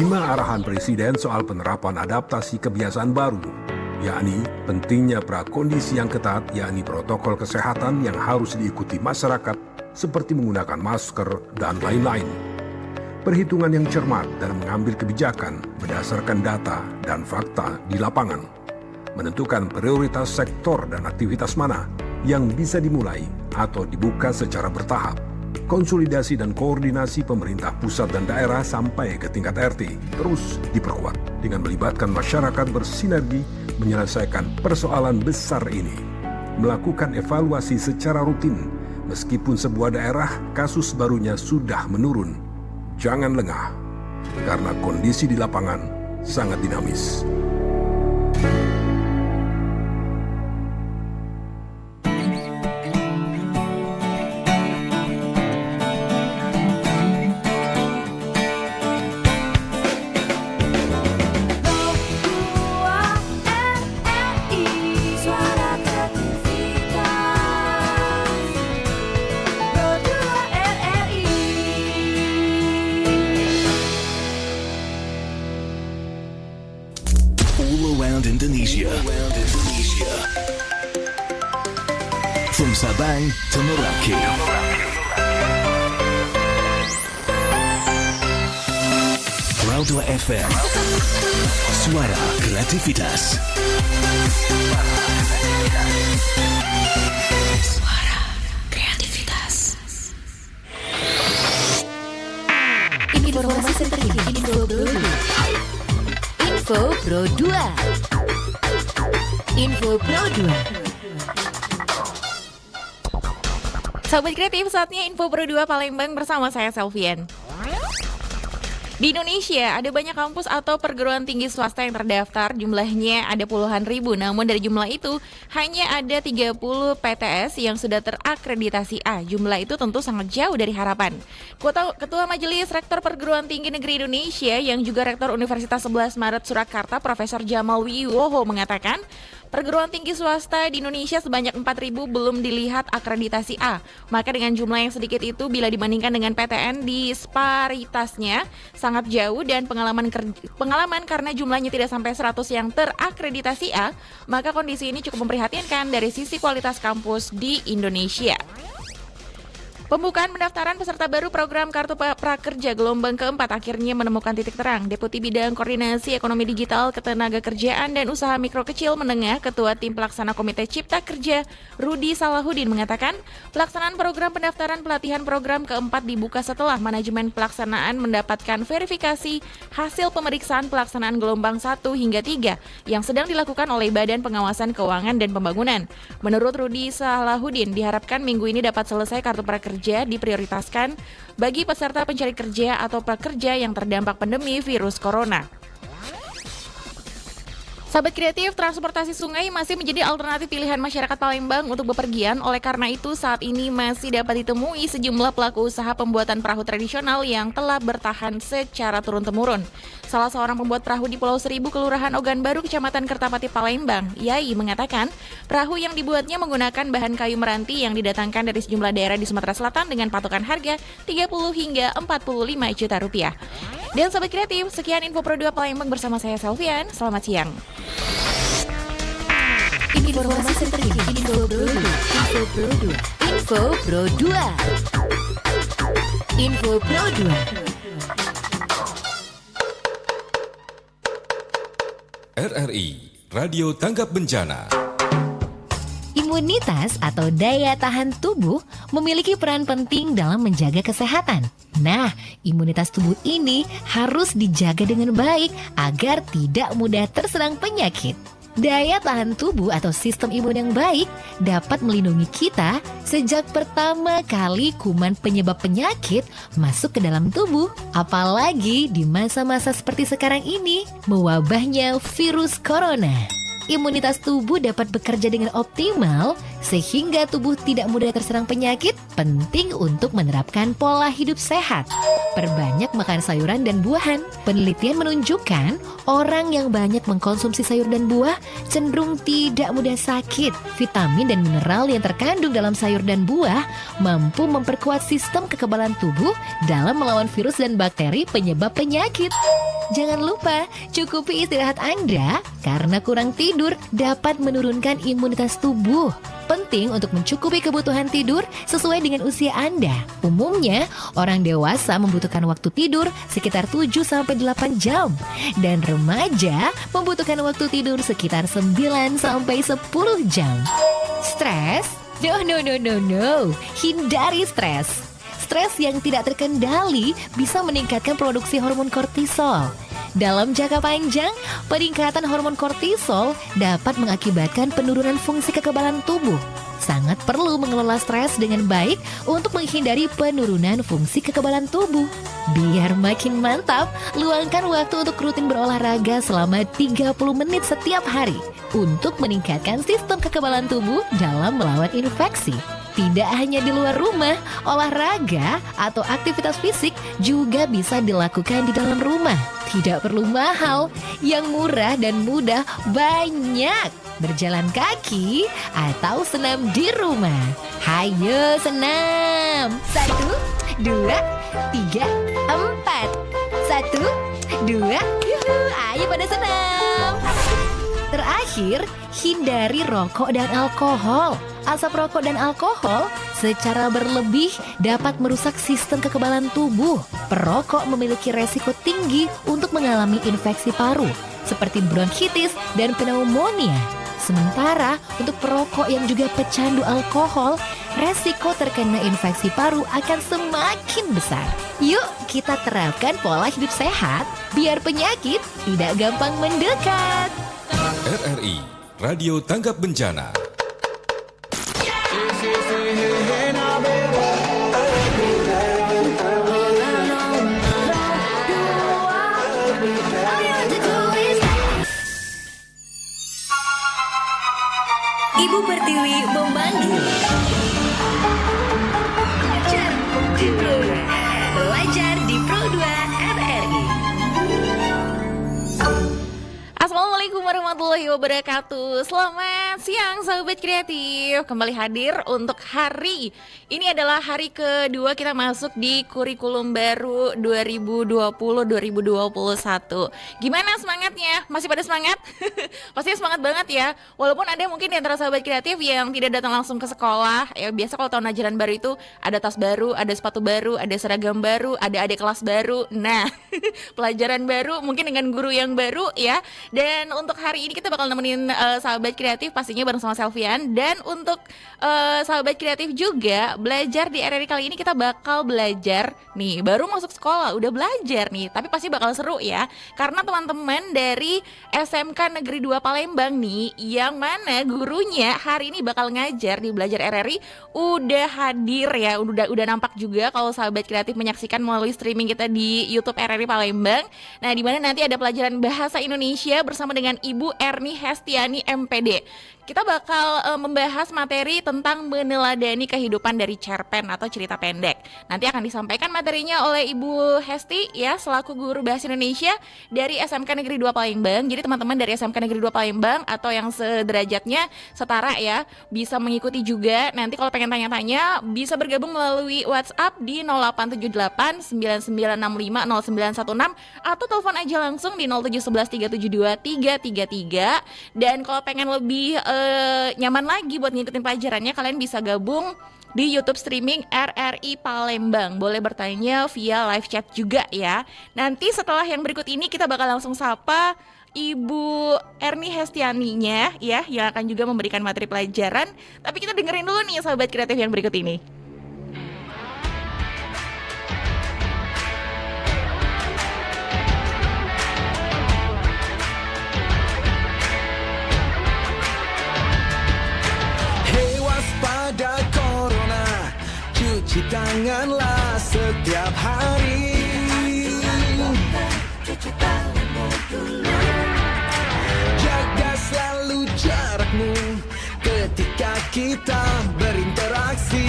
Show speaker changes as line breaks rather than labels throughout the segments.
5 arahan Presiden soal penerapan adaptasi kebiasaan baru, yakni pentingnya prakondisi yang ketat, yakni protokol kesehatan yang harus diikuti masyarakat seperti menggunakan masker dan lain-lain. Perhitungan yang cermat dalam mengambil kebijakan berdasarkan data dan fakta di lapangan, menentukan prioritas sektor dan aktivitas mana yang bisa dimulai atau dibuka secara bertahap, konsolidasi dan koordinasi pemerintah pusat dan daerah sampai ke tingkat RT terus diperkuat dengan melibatkan masyarakat bersinergi menyelesaikan persoalan besar ini, melakukan evaluasi secara rutin meskipun sebuah daerah kasus barunya sudah menurun. Jangan lengah, karena kondisi di lapangan sangat dinamis.
From Sabang to Merauke. Raudo FM, suara kreativitas. Suara kreativitas.
Informasi terkini, Info Pro 2. Info Pro 2.
Sahabat kreatif, saatnya Info Pro 2 Palembang bersama saya Selvian. Di Indonesia ada banyak kampus atau perguruan tinggi swasta yang terdaftar, jumlahnya ada puluhan ribu. Namun dari jumlah itu hanya ada 30 PTS yang sudah terakreditasi A. Jumlah itu tentu sangat jauh dari harapan. Ketua Majelis Rektor Perguruan Tinggi Negeri Indonesia yang juga Rektor Universitas 11 Maret Surakarta, Profesor Jamal Wiwoho mengatakan, perguruan tinggi swasta di Indonesia sebanyak 4.000 belum dilihat akreditasi A. Maka dengan jumlah yang sedikit itu bila dibandingkan dengan PTN, disparitasnya sangat jauh dan pengalaman karena jumlahnya tidak sampai 100 yang terakreditasi A, maka kondisi ini cukup memprihatinkan dari sisi kualitas kampus di Indonesia. Pembukaan pendaftaran peserta baru program Kartu Prakerja gelombang keempat akhirnya menemukan titik terang. Deputi Bidang Koordinasi Ekonomi Digital, Ketenagakerjaan dan Usaha Mikro Kecil Menengah, Ketua Tim Pelaksana Komite Cipta Kerja, Rudi Salahuddin mengatakan, pelaksanaan program pendaftaran pelatihan program keempat dibuka setelah manajemen pelaksanaan mendapatkan verifikasi hasil pemeriksaan pelaksanaan gelombang 1 hingga 3 yang sedang dilakukan oleh Badan Pengawasan Keuangan dan Pembangunan. Menurut Rudi Salahuddin, diharapkan minggu ini dapat selesai Kartu Prakerja diprioritaskan bagi peserta pencari kerja atau prakerja yang terdampak pandemi virus corona. Sahabat kreatif, transportasi sungai masih menjadi alternatif pilihan masyarakat Palembang untuk bepergian. Oleh karena itu, saat ini masih dapat ditemui sejumlah pelaku usaha pembuatan perahu tradisional yang telah bertahan secara turun-temurun. Salah seorang pembuat perahu di Pulau Seribu, Kelurahan Ogan Baru, Kecamatan Kertapati, Palembang, Yai, mengatakan perahu yang dibuatnya menggunakan bahan kayu meranti yang didatangkan dari sejumlah daerah di Sumatera Selatan dengan patokan harga 30 hingga 45 juta rupiah. Dan sahabat kreatif, sekian Info Pro 2 Palembang bersama saya Selvian. Selamat siang.
Informasi terkini, Info Pro 2. Info Pro 2.
RRI Radio Tanggap Bencana.
Imunitas atau daya tahan tubuh memiliki peran penting dalam menjaga kesehatan. Nah, imunitas tubuh ini harus dijaga dengan baik agar tidak mudah terserang penyakit. Daya tahan tubuh atau sistem imun yang baik dapat melindungi kita sejak pertama kali kuman penyebab penyakit masuk ke dalam tubuh. Apalagi di masa-masa seperti sekarang ini, mewabahnya virus corona. Imunitas tubuh dapat bekerja dengan optimal Sehingga tubuh tidak mudah terserang penyakit, penting untuk menerapkan pola hidup sehat. Perbanyak makan sayuran dan buahan. Penelitian menunjukkan orang yang banyak mengkonsumsi sayur dan buah cenderung tidak mudah sakit. Vitamin dan mineral yang terkandung dalam sayur dan buah mampu memperkuat sistem kekebalan tubuh dalam melawan virus dan bakteri penyebab penyakit. Jangan lupa, cukupi istirahat Anda karena kurang tidur dapat menurunkan imunitas tubuh. Penting untuk mencukupi kebutuhan tidur sesuai dengan usia Anda. Umumnya, orang dewasa membutuhkan waktu tidur sekitar 7-8 jam. Dan remaja membutuhkan waktu tidur sekitar 9-10 jam. Stres? No. Hindari stres. Stres yang tidak terkendali bisa meningkatkan produksi hormon kortisol. Dalam jangka panjang, peningkatan hormon kortisol dapat mengakibatkan penurunan fungsi kekebalan tubuh. Sangat perlu mengelola stres dengan baik untuk menghindari penurunan fungsi kekebalan tubuh. Biar makin mantap, luangkan waktu untuk rutin berolahraga selama 30 menit setiap hari untuk meningkatkan sistem kekebalan tubuh dalam melawan infeksi. Tidak hanya di luar rumah, olahraga atau aktivitas fisik juga bisa dilakukan di dalam rumah. Tidak perlu mahal, yang murah dan mudah banyak. Berjalan kaki atau senam di rumah. Hayo senam. 1, 2, 3, 4. 1, 2, yuhu, ayo pada senam. Terakhir, hindari rokok dan alkohol. Asap rokok dan alkohol secara berlebih dapat merusak sistem kekebalan tubuh. Perokok memiliki resiko tinggi untuk mengalami infeksi paru, seperti bronkitis dan pneumonia. Sementara untuk perokok yang juga pecandu alkohol, resiko terkena infeksi paru akan semakin besar. Yuk kita terapkan pola hidup sehat, biar penyakit tidak gampang mendekat.
RRI Radio Tanggap Bencana.
Ibu Pertiwi memanggil. Belajar di Pro 2 RRI.
Assalamualaikum warahmatullahi wabarakatuh. Selamat siang sahabat kreatif. Kembali hadir untuk hari ini adalah hari kedua kita masuk di kurikulum baru 2020-2021. Gimana semangatnya? Masih pada semangat? Pasti semangat banget ya. Walaupun ada mungkin di antara sahabat kreatif yang tidak datang langsung ke sekolah. Ya biasa kalau tahun ajaran baru itu ada tas baru, ada sepatu baru, ada seragam baru, ada adik kelas baru. Nah, pelajaran baru mungkin dengan guru yang baru ya. Dan untuk hari ini kita bakal nemenin sahabat kreatif pastinya bareng sama Selvian. Dan untuk sahabat kreatif juga belajar di RRI kali ini kita bakal belajar nih, baru masuk sekolah udah belajar nih, tapi pasti bakal seru ya. Karena teman-teman dari SMK Negeri 2 Palembang nih, yang mana gurunya hari ini bakal ngajar di Belajar RRI udah hadir ya, udah nampak juga kalau sahabat kreatif menyaksikan melalui streaming kita di YouTube RRI Palembang. Nah, di mana nanti ada pelajaran bahasa Indonesia bersama dengan Ibu Erni Hestiani MPD. Kita bakal membahas materi tentang meneladani kehidupan dari cerpen atau cerita pendek. Nanti akan disampaikan materinya oleh Ibu Hesti ya, selaku guru bahasa Indonesia dari SMK Negeri 2 Palembang. Jadi teman-teman dari SMK Negeri 2 Palembang atau yang sederajatnya setara ya, bisa mengikuti juga. Nanti kalau pengen tanya-tanya bisa bergabung melalui WhatsApp di 0878 9965 0916 atau telepon aja langsung di 0711 372 333. Dan kalau pengen lebih nyaman lagi buat ngikutin pelajarannya, kalian bisa gabung di YouTube streaming RRI Palembang. Boleh bertanya via live chat juga ya. Nanti setelah yang berikut ini kita bakal langsung sapa Ibu Erni Hestianinya ya, yang akan juga memberikan materi pelajaran. Tapi kita dengerin dulu nih sahabat kreatif yang berikut ini.
Pada corona, cuci tanganlah setiap hari. Jaga selalu jarakmu ketika kita berinteraksi.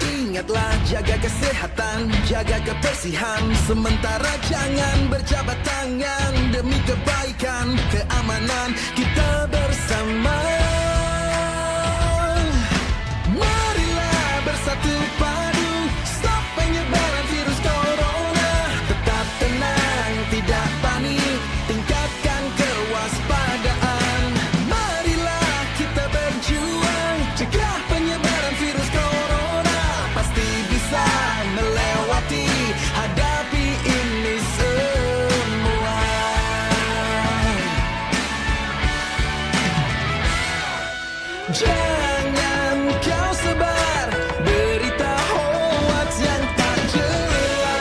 Ingatlah jaga kesehatan, jaga kebersihan. Sementara jangan berjabat tangan demi kebaikan, keamanan kita bersama. Marilah bersatu padu, stop penyebaran virus corona. Tetap tenang, tidak panik, tingkatkan kewaspadaan. Marilah kita berjuang, cegah penyebaran virus corona. Pasti bisa melewati, hadapi ini semua. Jangan kau sebar berita hoax yang tak jelas.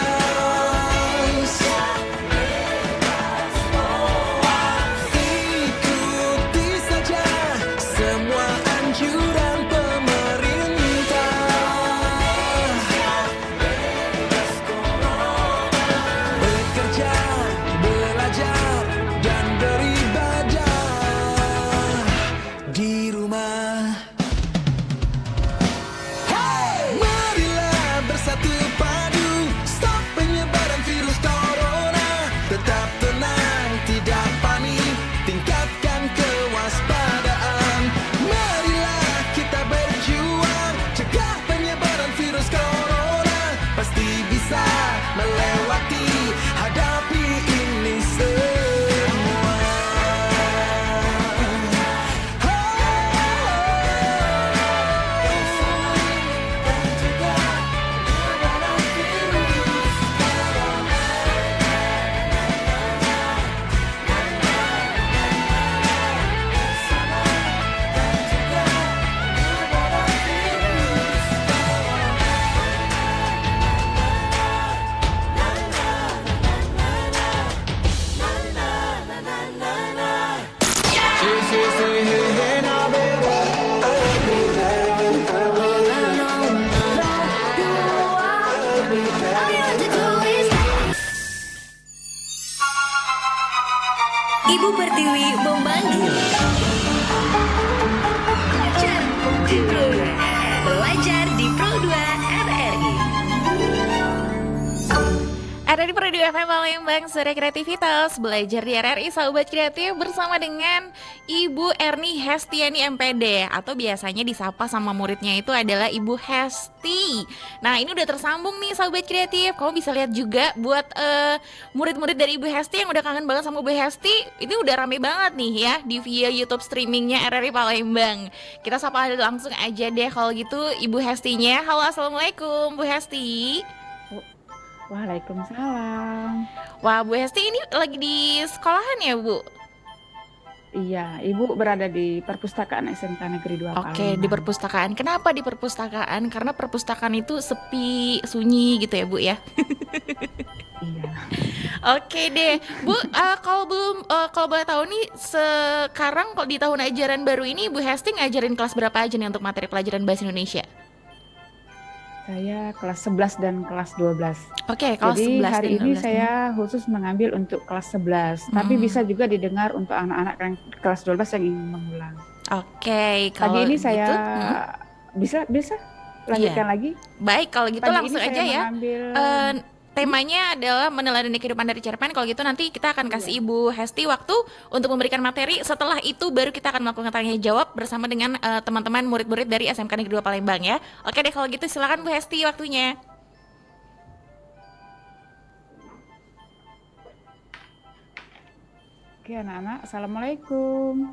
Ikuti saja semua anjuran pemerintah. Bekerja, belajar, dan beribadah di rumah. Marilah bersatu padu, stop penyebaran virus corona. Tetap tenang, tidak panik, tingkatkan kewaspadaan. Marilah kita berjuang, cegah penyebaran virus corona. Pasti bisa melewati, hadapi ini semua.
Ibu Pertiwi memanggil. Belajar di Pro 2. Belajar di Pro 2 RRI.
Ada di Pro 2 FM Palembang, Suara Kreativitas, belajar di RRI Sahabat Kreatif bersama dengan Ibu Erni Hestiani MPD, atau biasanya disapa sama muridnya itu adalah Ibu Hesti. Nah, ini udah tersambung nih Sahabat Kreatif. Kamu bisa lihat juga buat murid-murid dari Ibu Hesti yang udah kangen banget sama Bu Hesti, ini udah rame banget nih ya di via YouTube streamingnya RRI Palembang. Kita sapa langsung aja deh kalau gitu Ibu Hestinya. Halo, assalamualaikum Bu Hesti.
Waalaikumsalam.
Wah, Bu Hesti ini lagi di sekolahan ya, Bu?
Iya, Ibu berada di Perpustakaan SMK Negeri 2
Oke, di perpustakaan. Kenapa di perpustakaan? Karena perpustakaan itu sepi, sunyi gitu ya, Bu ya?
Iya.
Oke deh, Bu. Kalau boleh tahu nih, sekarang kalau di tahun ajaran baru ini, Bu Hesti ngajarin kelas berapa aja nih untuk materi pelajaran Bahasa Indonesia?
Saya kelas 11 dan kelas 12.
Oke, kelas
Jadi
11
hari
dan
ini
12.
saya khusus mengambil untuk kelas 11, tapi bisa juga didengar untuk anak-anak yang kelas 12 yang ingin mengulang.
Oke,
Pagi
kalau
ini
gitu,
saya bisa lanjutkan
Iya.
lagi.
Baik, kalau gitu
Pagi
langsung
ini
aja
saya
ya.
mengambil
Temanya adalah meneladani kehidupan dari cerpen. Kalau gitu nanti kita akan kasih Ibu Hesti waktu untuk memberikan materi. Setelah itu baru kita akan melakukan tanya jawab bersama dengan teman-teman murid-murid dari SMK Negeri 2 Palembang ya. Oke deh, kalau gitu silakan Bu Hesti waktunya.
Oke anak-anak, Assalamualaikum.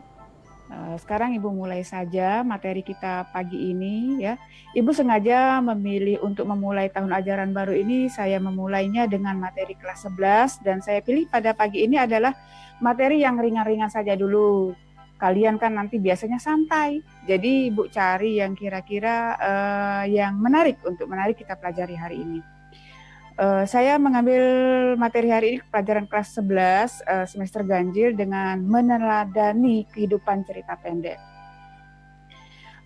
Sekarang Ibu mulai saja materi kita pagi ini ya. Ibu sengaja memilih untuk memulai tahun ajaran baru ini, saya memulainya dengan materi kelas 11 dan saya pilih pada pagi ini adalah materi yang ringan-ringan saja dulu. Kalian kan nanti biasanya santai, jadi Ibu cari yang kira-kira yang menarik untuk kita pelajari hari ini. Saya mengambil materi hari ini pelajaran kelas 11 semester ganjil dengan meneladani kehidupan cerita pendek.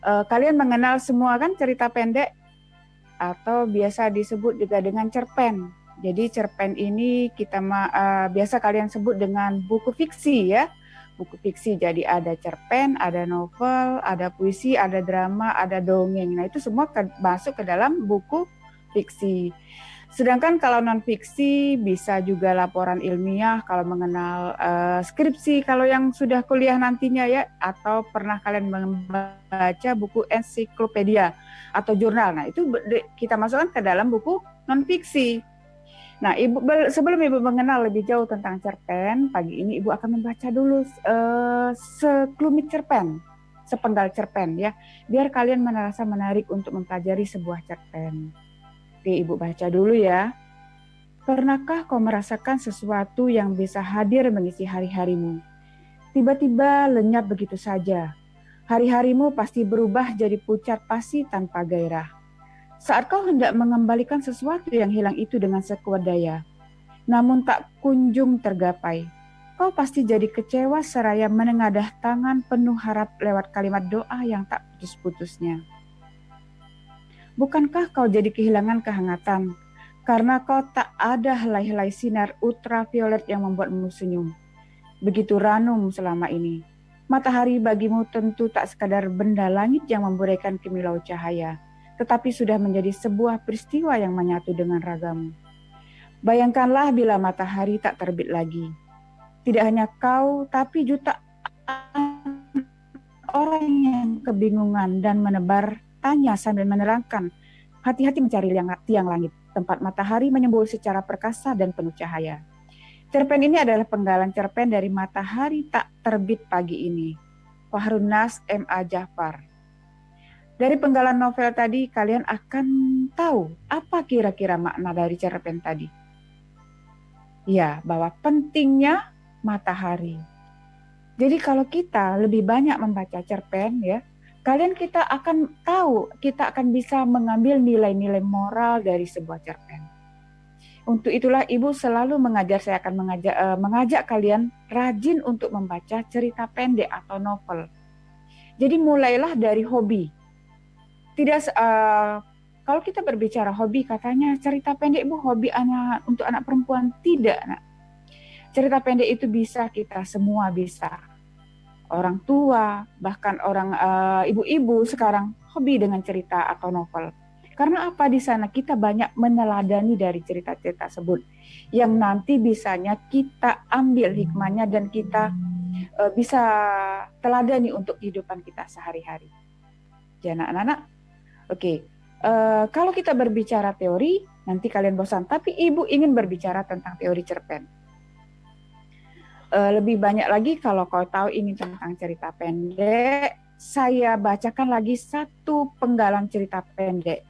Kalian mengenal semua kan cerita pendek atau biasa disebut juga dengan cerpen Jadi cerpen ini biasa kalian sebut dengan buku fiksi ya. Buku fiksi, jadi ada cerpen, ada novel, ada puisi, ada drama, ada dongeng. Nah itu semua masuk ke dalam buku fiksi. Sedangkan kalau non fiksi bisa juga laporan ilmiah, kalau mengenal skripsi, kalau yang sudah kuliah nantinya ya, atau pernah kalian membaca buku ensiklopedia atau jurnal. Nah itu kita masukkan ke dalam buku non fiksi. Nah, sebelum Ibu mengenal lebih jauh tentang cerpen, pagi ini Ibu akan membaca dulu sekelumit cerpen, sepenggal cerpen ya, biar kalian merasa menarik untuk mempelajari sebuah cerpen. Oke, Ibu baca dulu ya. Pernahkah kau merasakan sesuatu yang bisa hadir mengisi hari-harimu? Tiba-tiba lenyap begitu saja. Hari-harimu pasti berubah jadi pucat pasi tanpa gairah. Saat kau hendak mengembalikan sesuatu yang hilang itu dengan sekuat daya, namun tak kunjung tergapai, kau pasti jadi kecewa seraya menengadah tangan penuh harap lewat kalimat doa yang tak putus-putusnya. Bukankah kau jadi kehilangan kehangatan karena kau tak ada helai-helai sinar ultraviolet yang membuatmu senyum? Begitu ranum selama ini. Matahari bagimu tentu tak sekadar benda langit yang memburaikan kemilau cahaya, tetapi sudah menjadi sebuah peristiwa yang menyatu dengan ragamu. Bayangkanlah bila matahari tak terbit lagi. Tidak hanya kau, tapi jutaan orang yang kebingungan dan menebar tanya sambil menerangkan. Hati-hati mencari tiang langit, tempat matahari menyembul secara perkasa dan penuh cahaya. Cerpen ini adalah penggalan cerpen dari Matahari Tak Terbit Pagi Ini, Fahrun Nas M.A. Jafar. Dari penggalan novel tadi, kalian akan tahu apa kira-kira makna dari cerpen tadi. Ya, bahwa pentingnya matahari. Jadi kalau kita lebih banyak membaca cerpen ya, kita akan tahu, kita akan bisa mengambil nilai-nilai moral dari sebuah cerpen. Untuk itulah Ibu selalu saya akan mengajak kalian rajin untuk membaca cerita pendek atau novel. Jadi mulailah dari hobi. Tidak, kalau kita berbicara hobi, katanya cerita pendek Bu hobi untuk anak perempuan. Tidak, nak. Cerita pendek itu bisa kita semua bisa. Orang tua, bahkan orang ibu-ibu sekarang hobi dengan cerita atau novel. Karena apa, di sana kita banyak meneladani dari cerita-cerita tersebut yang nanti bisanya kita ambil hikmahnya dan kita bisa teladani untuk kehidupan kita sehari-hari. Ya anak-anak. Oke, kalau kita berbicara teori, nanti kalian bosan. Tapi Ibu ingin berbicara tentang teori cerpen. Lebih banyak lagi kalau kau tahu ini tentang cerita pendek, saya bacakan lagi satu penggalan cerita pendek.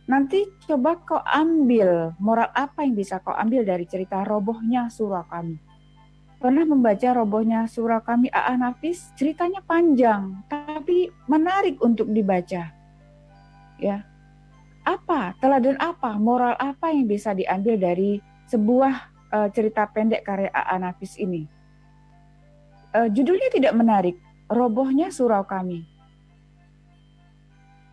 Nanti coba kau ambil moral apa yang bisa kau ambil dari cerita Robohnya Surau Kami. Pernah membaca Robohnya Surau Kami A.A. Nafis? Ceritanya panjang, tapi menarik untuk dibaca. Ya, teladan apa, moral apa yang bisa diambil dari sebuah cerita pendek karya A.A. Nafis ini? Judulnya tidak menarik, Robohnya Surau Kami.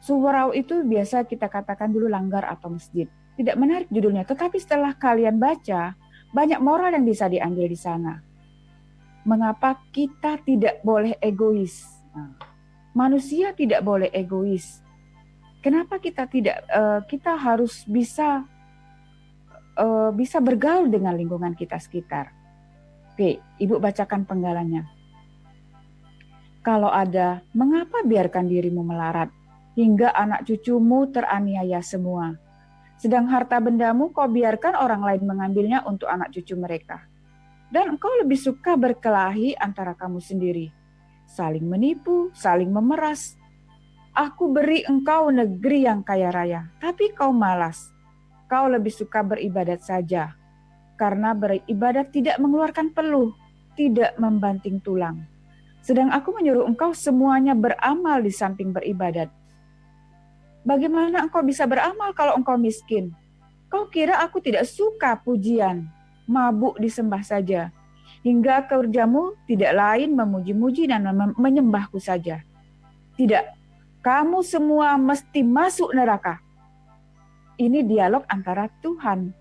Surau itu biasa kita katakan dulu langgar atau masjid. Tidak menarik judulnya, tetapi setelah kalian baca, banyak moral yang bisa diambil di sana. Mengapa kita tidak boleh egois? Manusia tidak boleh egois. Kenapa kita harus bisa bergaul dengan lingkungan kita sekitar? Oke, Ibu bacakan penggalannya. Kalau ada, mengapa biarkan dirimu melarat hingga anak cucumu teraniaya semua? Sedang harta bendamu kau biarkan orang lain mengambilnya untuk anak cucu mereka. Dan engkau lebih suka berkelahi antara kamu sendiri, saling menipu, saling memeras. Aku beri engkau negeri yang kaya raya, tapi kau malas. Kau lebih suka beribadat saja, karena beribadat tidak mengeluarkan peluh, tidak membanting tulang. Sedang aku menyuruh engkau semuanya beramal di samping beribadat. Bagaimana engkau bisa beramal kalau engkau miskin? Kau kira aku tidak suka pujian, mabuk disembah saja, hingga kerjamu tidak lain memuji-muji dan menyembahku saja. Tidak. Kamu semua mesti masuk neraka. Ini dialog antara Tuhan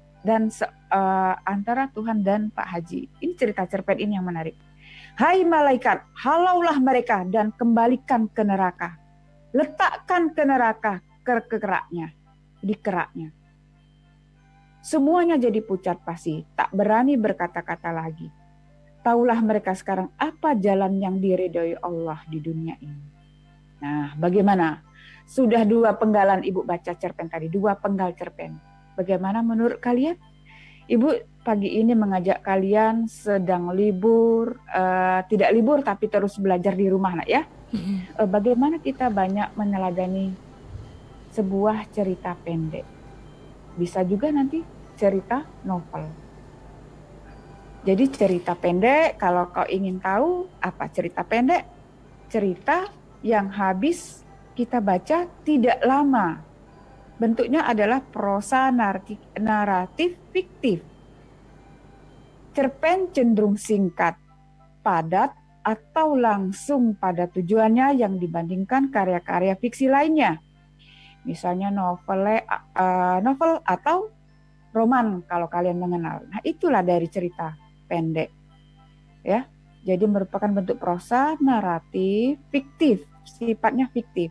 antara Tuhan dan Pak Haji. Ini cerita cerpen ini yang menarik. Hai malaikat, halaulah mereka dan kembalikan ke neraka. Letakkan ke neraka keraknya, di keraknya. Semuanya jadi pucat pasi, tak berani berkata-kata lagi. Taulah mereka sekarang apa jalan yang diridhoi Allah di dunia ini. Nah, bagaimana? Sudah 2 penggalan Ibu baca cerpen tadi, 2 penggal cerpen. Bagaimana menurut kalian? Ibu pagi ini mengajak kalian sedang libur, tidak libur tapi terus belajar di rumah nak ya. Bagaimana kita banyak meneladani sebuah cerita pendek. Bisa juga nanti cerita novel. Jadi cerita pendek, kalau kau ingin tahu apa cerita pendek, cerita yang habis kita baca tidak lama. Bentuknya adalah prosa naratif fiktif. Cerpen cenderung singkat, padat, atau langsung pada tujuannya yang dibandingkan karya-karya fiksi lainnya. Misalnya novel atau roman kalau kalian mengenal. Nah, itulah dari cerita pendek. Ya. Jadi merupakan bentuk prosa naratif fiktif, sifatnya fiktif.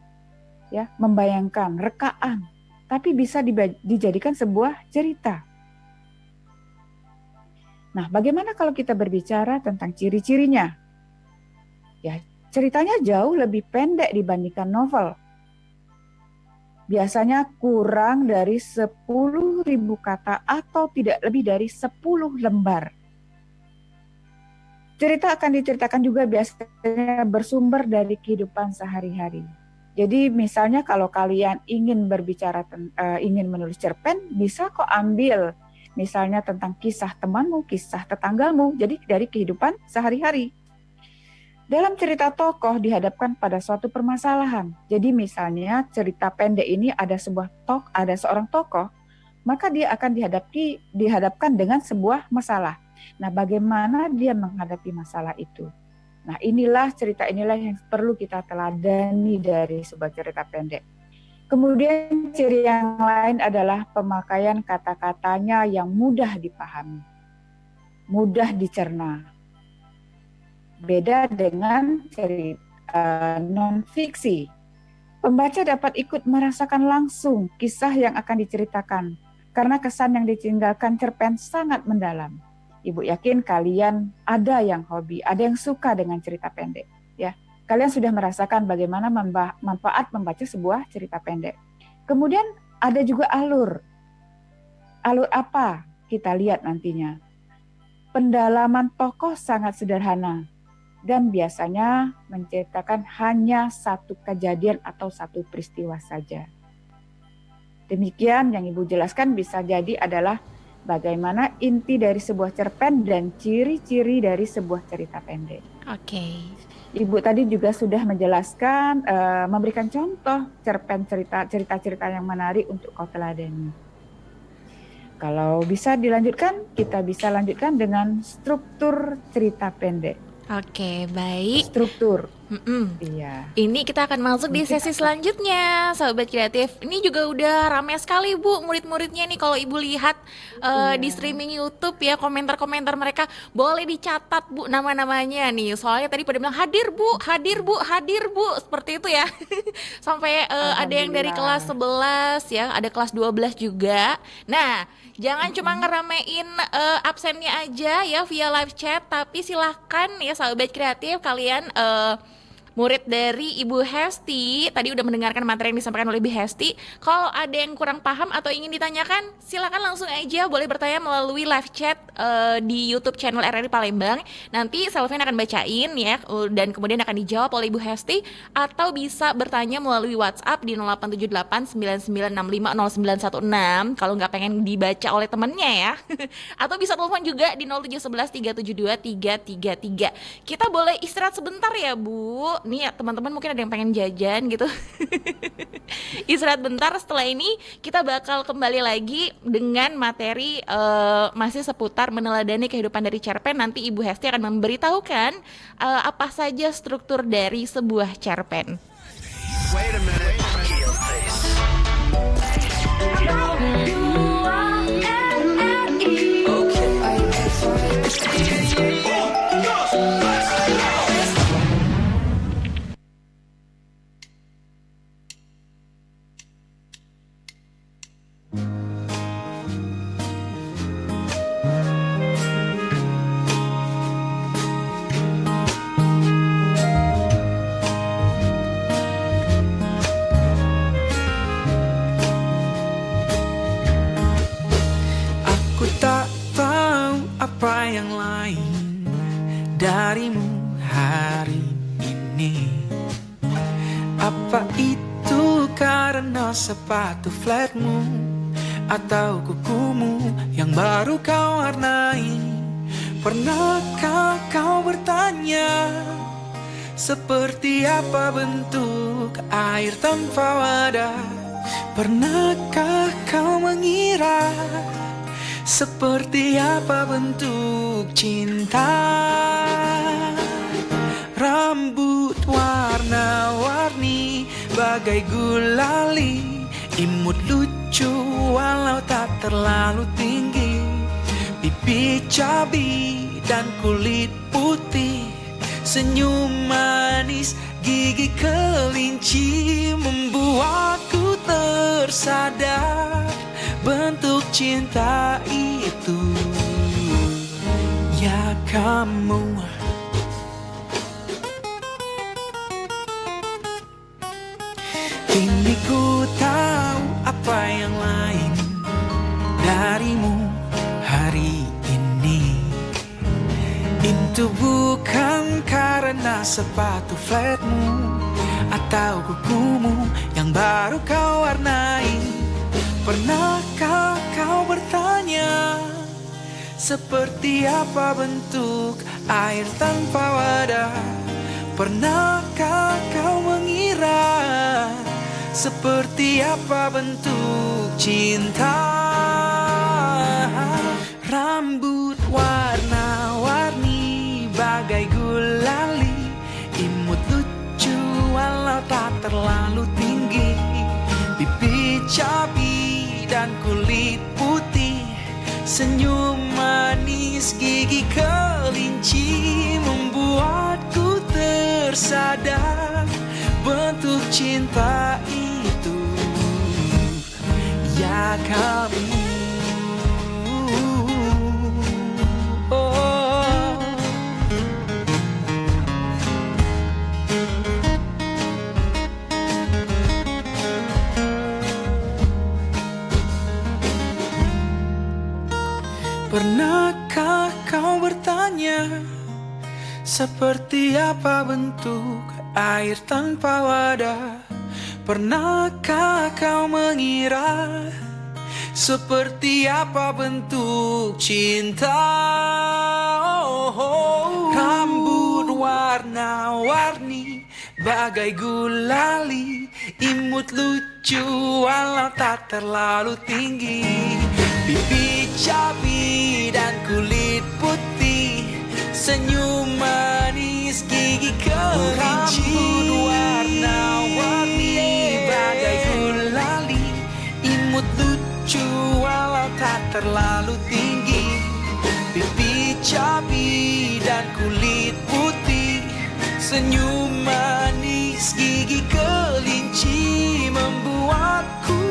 Ya, membayangkan, rekaan, tapi bisa dijadikan sebuah cerita. Nah, bagaimana kalau kita berbicara tentang ciri-cirinya? Ya, ceritanya jauh lebih pendek dibandingkan novel. Biasanya kurang dari 10.000 kata atau tidak lebih dari 10 lembar. Cerita akan diceritakan juga biasanya bersumber dari kehidupan sehari-hari. Jadi misalnya kalau kalian ingin berbicara, ingin menulis cerpen, bisa kok ambil misalnya tentang kisah temanmu, kisah tetanggamu, jadi dari kehidupan sehari-hari. Dalam cerita tokoh dihadapkan pada suatu permasalahan. Jadi misalnya cerita pendek ini ada seorang tokoh, maka dia akan dihadapkan dengan sebuah masalah. Nah, bagaimana dia menghadapi masalah itu? Nah, cerita inilah yang perlu kita teladani dari sebuah cerita pendek. Kemudian ciri yang lain adalah pemakaian kata-katanya yang mudah dipahami, mudah dicerna. Beda dengan cerita non-fiksi. Pembaca dapat ikut merasakan langsung kisah yang akan diceritakan, karena kesan yang ditinggalkan cerpen sangat mendalam. Ibu yakin kalian ada yang hobi, ada yang suka dengan cerita pendek. Ya, kalian sudah merasakan bagaimana manfaat membaca sebuah cerita pendek. Kemudian ada juga alur. Alur apa? Kita lihat nantinya. Pendalaman tokoh sangat sederhana dan biasanya menceritakan hanya satu kejadian atau satu peristiwa saja. Demikian yang Ibu jelaskan bisa jadi adalah bagaimana inti dari sebuah cerpen dan ciri-ciri dari sebuah cerita pendek.
Oke.
Ibu tadi juga sudah menjelaskan, memberikan contoh cerpen cerita-cerita yang menarik untuk kau teladani. Kalau bisa dilanjutkan, kita bisa lanjutkan dengan struktur cerita pendek.
Oke, baik.
Struktur. Iya.
Ini kita akan masuk di sesi selanjutnya, Sobat Kreatif. Ini juga udah ramai sekali, Bu, murid-muridnya nih. Kalau Ibu lihat di streaming YouTube ya, komentar-komentar mereka, boleh dicatat, Bu, nama-namanya nih. Soalnya tadi pada bilang, hadir, Bu, hadir, Bu, hadir, Bu. Seperti itu ya. Sampai ada yang dari kelas 11 ya, ada kelas 12 juga. Nah, jangan cuma ngeramein absennya aja ya via live chat, tapi silahkan ya Sobat Kreatif kalian murid dari Ibu Hesti tadi udah mendengarkan materi yang disampaikan oleh Ibu Hesti. Kalau ada yang kurang paham atau ingin ditanyakan, silakan langsung aja boleh bertanya melalui live chat di YouTube channel RRI Palembang. Nanti Selvian akan bacain ya, dan kemudian akan dijawab oleh Ibu Hesti, atau bisa bertanya melalui WhatsApp di 087899650916 kalau nggak pengen dibaca oleh temennya ya. Atau bisa telepon juga di 0711 372 333. Kita boleh istirahat sebentar ya, Bu. Nih ya, teman-teman mungkin ada yang pengen jajan gitu. Istirahat bentar, setelah ini kita bakal kembali lagi dengan materi masih seputar meneladani kehidupan dari cerpen. Nanti Ibu Hesti akan memberitahukan apa saja struktur dari sebuah cerpen.
Wait a minute.
darimu hari ini. Apa itu karena sepatu flatmu atau kukumu yang baru kau warnai? Pernahkah kau bertanya seperti apa bentuk air tanpa wadah? Pernahkah kau mengira seperti apa bentuk cinta? Rambut warna-warni bagai gulali, imut lucu walau tak terlalu tinggi. Pipi cabi dan kulit putih, senyum manis gigi kelinci, membuatku tersadar bentuk cinta itu. Ya kamu, kini ku tahu apa yang lain darimu hari ini. Itu bukan karena sepatu flatmu atau kukumu yang baru kau warnai. Pernahkah kau bertanya seperti apa bentuk air tanpa wadah? Pernahkah kau mengira seperti apa bentuk cinta? Rambut warna-warni bagai gulali, imut lucu walau tak terlalu tinggi. Pipi cabi dan kulit putih, senyum manis gigi kelinci, membuatku tersadar bentuk cinta itu. Ya kamu, oh. Pernahkah kau bertanya seperti apa bentuk air tanpa wadah? Pernahkah kau mengira seperti apa bentuk cinta? Rambut warna-warni bagai gulali, imut lucu walau tak terlalu tinggi. Pipi cabi dan kulit putih, senyum manis gigi kelinci. Rambut warna-warni bagai gulali, imut lucu walau tak terlalu tinggi. Pipi cabi dan kulit putih, senyum manis gigi kelinci, membuatku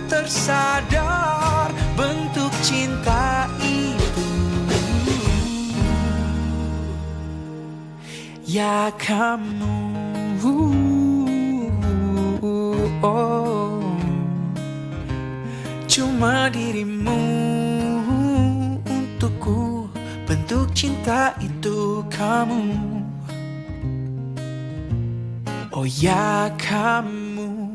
tersadar bentuk cinta itu. Ya kamu, oh. Cuma dirimu untukku, bentuk cinta itu kamu. Oh ya kamu.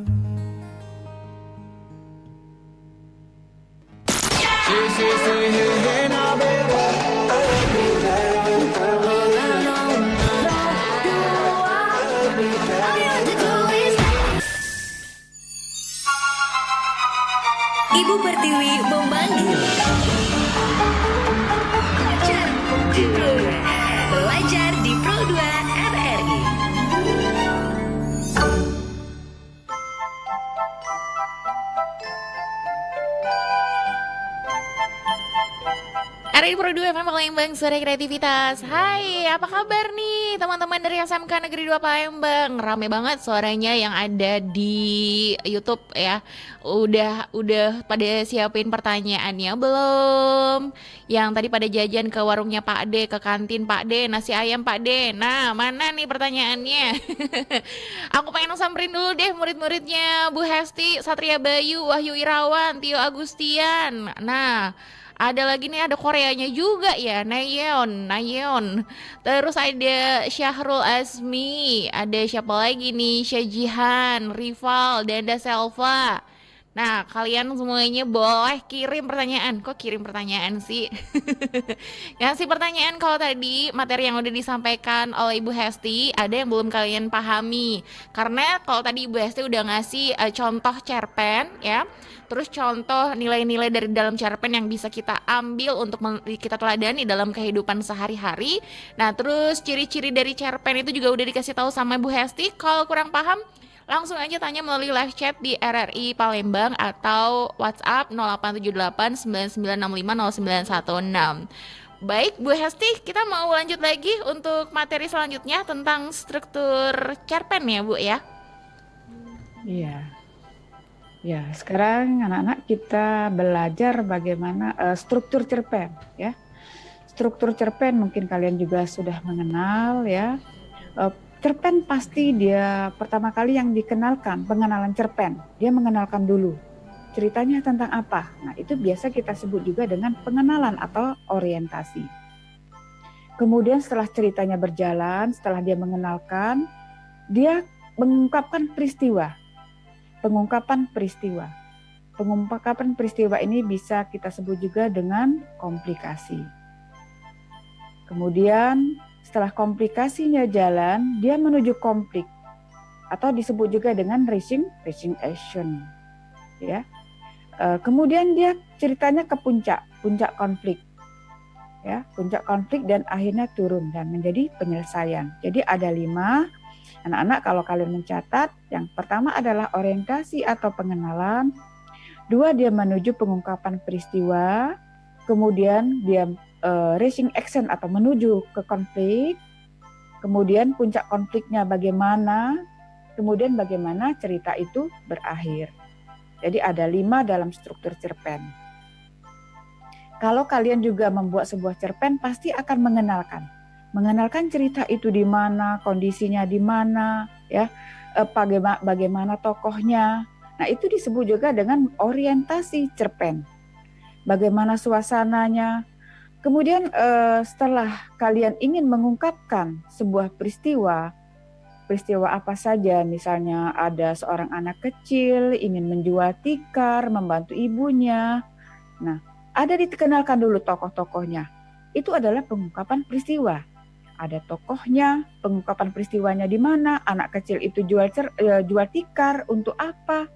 Ibu Pertiwi memanggil. Belajar di Pro 2 RRI.
RRI Pro 2 FM Palembang, suara kreativitas. Hai, apa kabar nih teman-teman dari SMK Negeri 2 Palembang? Rame banget suaranya yang ada di YouTube ya. Udah pada siapin pertanyaannya belum? Yang tadi pada jajan ke warungnya Pak D, ke kantin Pak D, nasi ayam Pak D. Nah, mana nih pertanyaannya? Aku pengen samperin dulu deh murid-muridnya Bu Hesti, Satria Bayu, Wahyu Irawan, Tio Agustian. Nah, Ada lagi nih, ada Koreanya juga ya, Nayeon. Terus ada Syahrul Azmi, ada siapa lagi nih, Syajihan, Rival, Danda Selva. Nah, kalian semuanya boleh kirim pertanyaan. Kok kirim pertanyaan sih? Ngasih pertanyaan kalau tadi materi yang udah disampaikan oleh Ibu Hesti ada yang belum kalian pahami. Karena kalau tadi Ibu Hesti udah ngasih contoh cerpen ya. Terus contoh nilai-nilai dari dalam cerpen yang bisa kita ambil untuk kita teladani dalam kehidupan sehari-hari. Nah, terus ciri-ciri dari cerpen itu juga udah dikasih tahu sama Ibu Hesti. Kalau kurang paham, langsung aja tanya melalui live chat di RRI Palembang atau WhatsApp 0878 9965 0916. Baik, Bu Hesti, kita mau lanjut lagi untuk materi selanjutnya tentang struktur cerpen ya, Bu ya?
Iya. Ya, sekarang anak-anak kita belajar bagaimana struktur cerpen ya. Struktur cerpen mungkin kalian juga sudah mengenal ya. Cerpen pasti dia pertama kali yang dikenalkan, pengenalan cerpen. Dia mengenalkan dulu ceritanya tentang apa. Nah, itu biasa kita sebut juga dengan pengenalan atau orientasi. Kemudian setelah ceritanya berjalan, setelah dia mengenalkan, dia mengungkapkan peristiwa. Pengungkapan peristiwa. Pengungkapan peristiwa ini bisa kita sebut juga dengan komplikasi. Kemudian setelah komplikasinya jalan, dia menuju konflik atau disebut juga dengan reaching action. Ya. Kemudian dia ceritanya ke puncak konflik. Ya, puncak konflik dan akhirnya turun dan menjadi penyelesaian. Jadi ada 5. Anak-anak kalau kalian mencatat, yang pertama adalah orientasi atau pengenalan. 2, dia menuju pengungkapan peristiwa. Kemudian dia reaching action atau menuju ke konflik, kemudian puncak konfliknya bagaimana, kemudian bagaimana cerita itu berakhir. Jadi ada 5 dalam struktur cerpen. Kalau kalian juga membuat sebuah cerpen pasti akan mengenalkan cerita itu di mana, kondisinya di mana, ya, bagaimana tokohnya. Nah, itu disebut juga dengan orientasi cerpen. Bagaimana suasananya. Kemudian setelah kalian ingin mengungkapkan sebuah peristiwa apa saja, misalnya ada seorang anak kecil ingin menjual tikar, membantu ibunya. Nah, ada dikenalkan dulu tokoh-tokohnya. Itu adalah pengungkapan peristiwa. Ada tokohnya, pengungkapan peristiwanya di mana, anak kecil itu jual tikar untuk apa.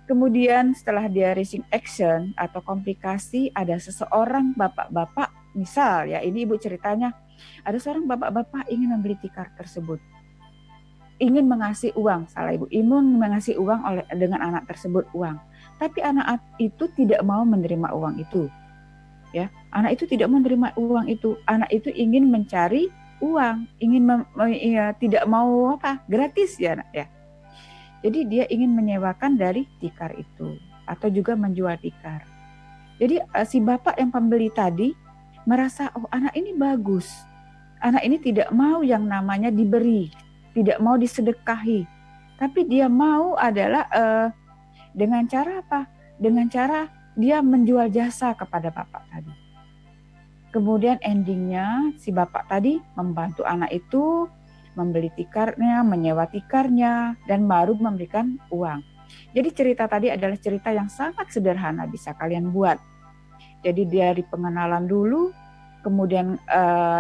Kemudian setelah dia reaching action atau komplikasi, ada seseorang bapak-bapak, misal ya ini ibu ceritanya, ada seorang bapak-bapak ingin membeli tikar tersebut. Ingin mengasih uang, ingin mengasih uang dengan anak tersebut uang. Tapi anak itu tidak mau menerima uang itu. Ya, anak itu tidak mau menerima uang itu. Anak itu ingin mencari uang, tidak mau gratis ya, Nak ya. Jadi dia ingin menyewakan dari tikar itu atau juga menjual tikar. Jadi si bapak yang pembeli tadi merasa, oh anak ini bagus. Anak ini tidak mau yang namanya diberi, tidak mau disedekahi. Tapi dia mau adalah dengan cara apa? Dengan cara dia menjual jasa kepada bapak tadi. Kemudian endingnya si bapak tadi membantu anak itu membeli tikarnya, menyewa tikarnya, dan baru memberikan uang. Jadi cerita tadi adalah cerita yang sangat sederhana bisa kalian buat. Jadi dari pengenalan dulu, kemudian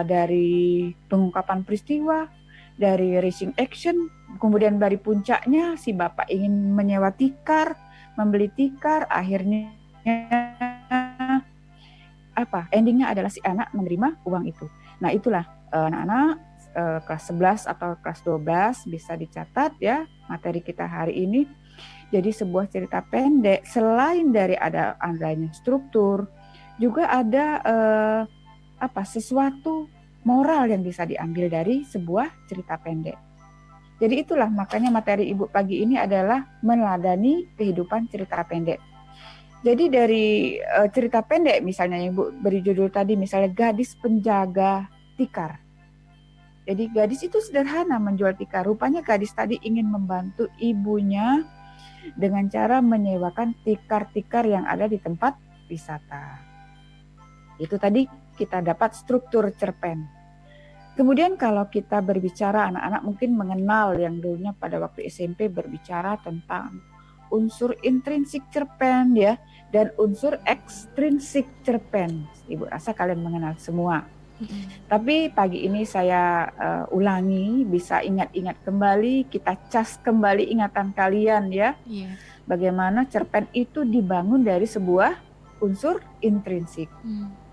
dari pengungkapan peristiwa, dari reaching action, kemudian dari puncaknya si bapak ingin menyewa tikar, membeli tikar, akhirnya endingnya adalah si anak menerima uang itu. Nah itulah anak-anak kelas 11 atau kelas 12 bisa dicatat ya materi kita hari ini. Jadi sebuah cerita pendek selain dari adanya struktur, juga ada sesuatu moral yang bisa diambil dari sebuah cerita pendek. Jadi itulah makanya materi Ibu pagi ini adalah meneladani kehidupan cerita pendek. Jadi dari cerita pendek misalnya yang Ibu beri judul tadi, misalnya gadis penjaga tikar. Jadi gadis itu sederhana menjual tikar. Rupanya gadis tadi ingin membantu ibunya dengan cara menyewakan tikar-tikar yang ada di tempat wisata. Itu tadi kita dapat struktur cerpen. Kemudian kalau kita berbicara, anak-anak mungkin mengenal yang dulunya pada waktu SMP berbicara tentang unsur intrinsik cerpen ya, dan unsur ekstrinsik cerpen. Ibu rasa kalian mengenal semua. Tapi pagi ini saya ulangi, bisa ingat-ingat kembali, kita cas kembali ingatan kalian ya.
Iya.
Bagaimana cerpen itu dibangun dari sebuah unsur intrinsik.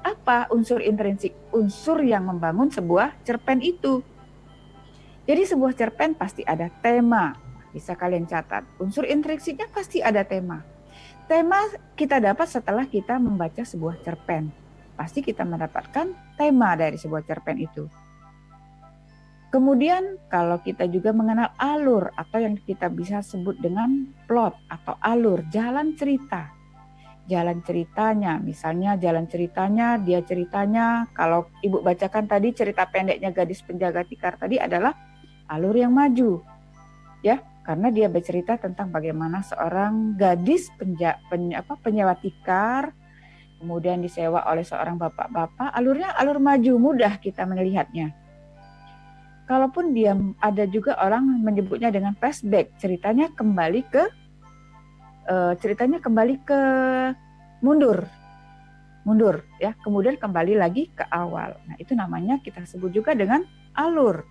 Apa unsur intrinsik? Unsur yang membangun sebuah cerpen itu. Jadi sebuah cerpen pasti ada tema. Bisa kalian catat. Unsur intrinsiknya pasti ada tema. Tema kita dapat setelah kita membaca sebuah cerpen. Pasti kita mendapatkan tema dari sebuah cerpen itu. Kemudian kalau kita juga mengenal alur atau yang kita bisa sebut dengan plot atau alur, jalan cerita. Jalan ceritanya, misalnya jalan ceritanya, dia ceritanya, kalau Ibu bacakan tadi cerita pendeknya Gadis Penjaga Tikar tadi adalah alur yang maju. Ya, karena dia bercerita tentang bagaimana seorang gadis penyewa tikar, kemudian disewa oleh seorang bapak-bapak, alurnya alur maju, mudah kita melihatnya. Kalaupun dia ada juga orang menyebutnya dengan flashback, ceritanya kembali ke mundur ya, kemudian kembali lagi ke awal. Nah, itu namanya kita sebut juga dengan alur.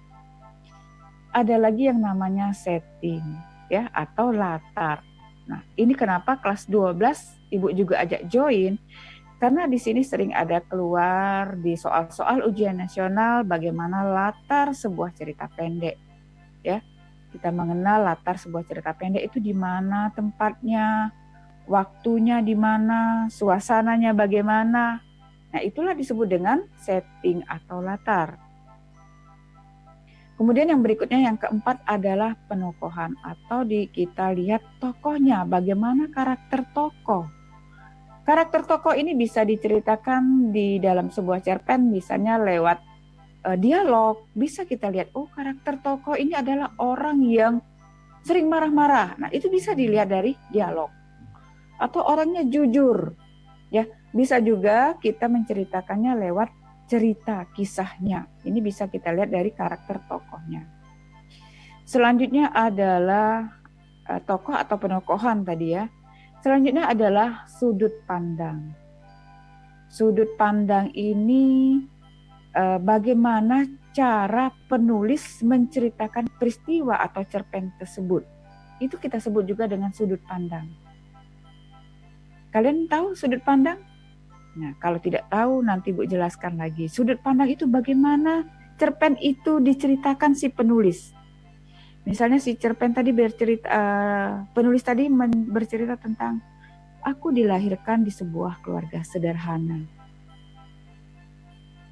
Ada lagi yang namanya setting ya, atau latar. Nah, ini kenapa kelas 12 Ibu juga ajak join, karena di sini sering ada keluar di soal-soal ujian nasional bagaimana latar sebuah cerita pendek. Ya, kita mengenal latar sebuah cerita pendek itu di mana tempatnya, waktunya di mana, suasananya bagaimana. Nah, itulah disebut dengan setting atau latar. Kemudian yang berikutnya, yang keempat adalah penokohan atau kita lihat tokohnya, bagaimana karakter tokoh. Karakter tokoh ini bisa diceritakan di dalam sebuah cerpen, misalnya lewat dialog. Bisa kita lihat, oh karakter tokoh ini adalah orang yang sering marah-marah. Nah, itu bisa dilihat dari dialog. Atau orangnya jujur. Ya, bisa juga kita menceritakannya lewat cerita kisahnya. Ini bisa kita lihat dari karakter tokohnya. Selanjutnya adalah tokoh atau penokohan tadi ya. Selanjutnya adalah sudut pandang. Sudut pandang ini bagaimana cara penulis menceritakan peristiwa atau cerpen tersebut. Itu kita sebut juga dengan sudut pandang. Kalian tahu sudut pandang? Nah, kalau tidak tahu nanti Bu jelaskan lagi. Sudut pandang itu bagaimana cerpen itu diceritakan si penulis. Misalnya si cerpen tadi penulis tadi bercerita tentang aku dilahirkan di sebuah keluarga sederhana.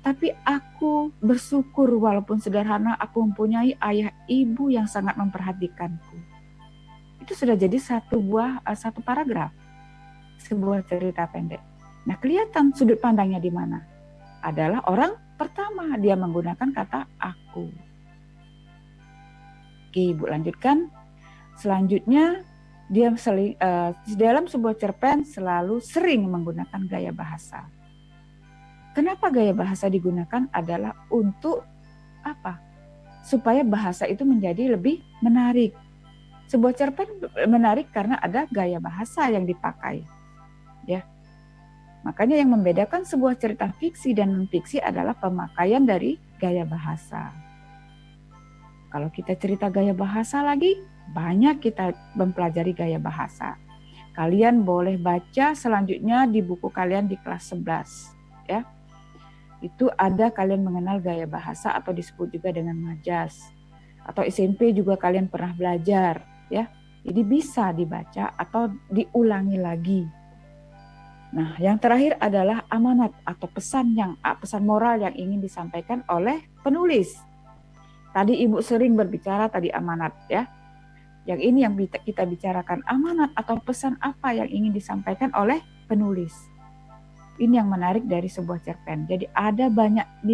Tapi aku bersyukur walaupun sederhana aku mempunyai ayah ibu yang sangat memperhatikanku. Itu sudah jadi satu paragraf. Sebuah cerita pendek. Nah, kelihatan sudut pandangnya di mana? Adalah orang pertama, dia menggunakan kata aku. Oke, Ibu lanjutkan. Selanjutnya, dia dalam sebuah cerpen selalu sering menggunakan gaya bahasa. Kenapa gaya bahasa digunakan? Adalah untuk apa? Supaya bahasa itu menjadi lebih menarik. Sebuah cerpen menarik karena ada gaya bahasa yang dipakai. Ya. Makanya yang membedakan sebuah cerita fiksi dan non-fiksi adalah pemakaian dari gaya bahasa. Kalau kita cerita gaya bahasa lagi, banyak kita mempelajari gaya bahasa. Kalian boleh baca selanjutnya di buku kalian di kelas 11. Ya. Itu ada kalian mengenal gaya bahasa atau disebut juga dengan majas. Atau SMP juga kalian pernah belajar. Ya. Jadi bisa dibaca atau diulangi lagi. Nah, yang terakhir adalah amanat atau pesan moral yang ingin disampaikan oleh penulis. Tadi Ibu sering berbicara tadi amanat ya. Yang ini yang kita bicarakan, amanat atau pesan apa yang ingin disampaikan oleh penulis. Ini yang menarik dari sebuah cerpen. Jadi ada banyak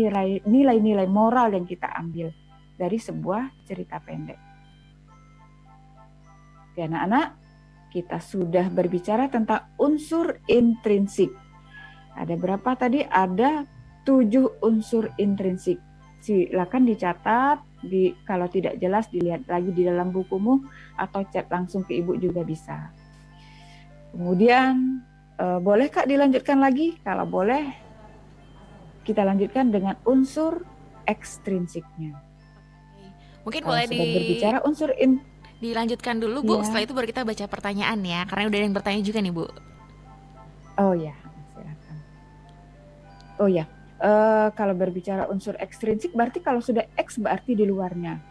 nilai-nilai moral yang kita ambil dari sebuah cerita pendek. Oke, anak-anak, kita sudah berbicara tentang unsur intrinsik. Ada berapa tadi? Ada 7 unsur intrinsik. Silakan dicatat, kalau tidak jelas dilihat lagi di dalam bukumu atau chat langsung ke Ibu juga bisa. Kemudian boleh Kak dilanjutkan lagi? Kalau boleh, kita lanjutkan dengan unsur ekstrinsiknya.
Mungkin
Kalau
boleh
sudah berbicara unsur
dilanjutkan dulu Bu,
Iya.
setelah itu baru kita baca pertanyaan ya, karena udah ada yang bertanya juga nih Bu.
Oh ya, silakan. Oh ya, kalau berbicara unsur ekstrinsik berarti kalau sudah X berarti di luarnya,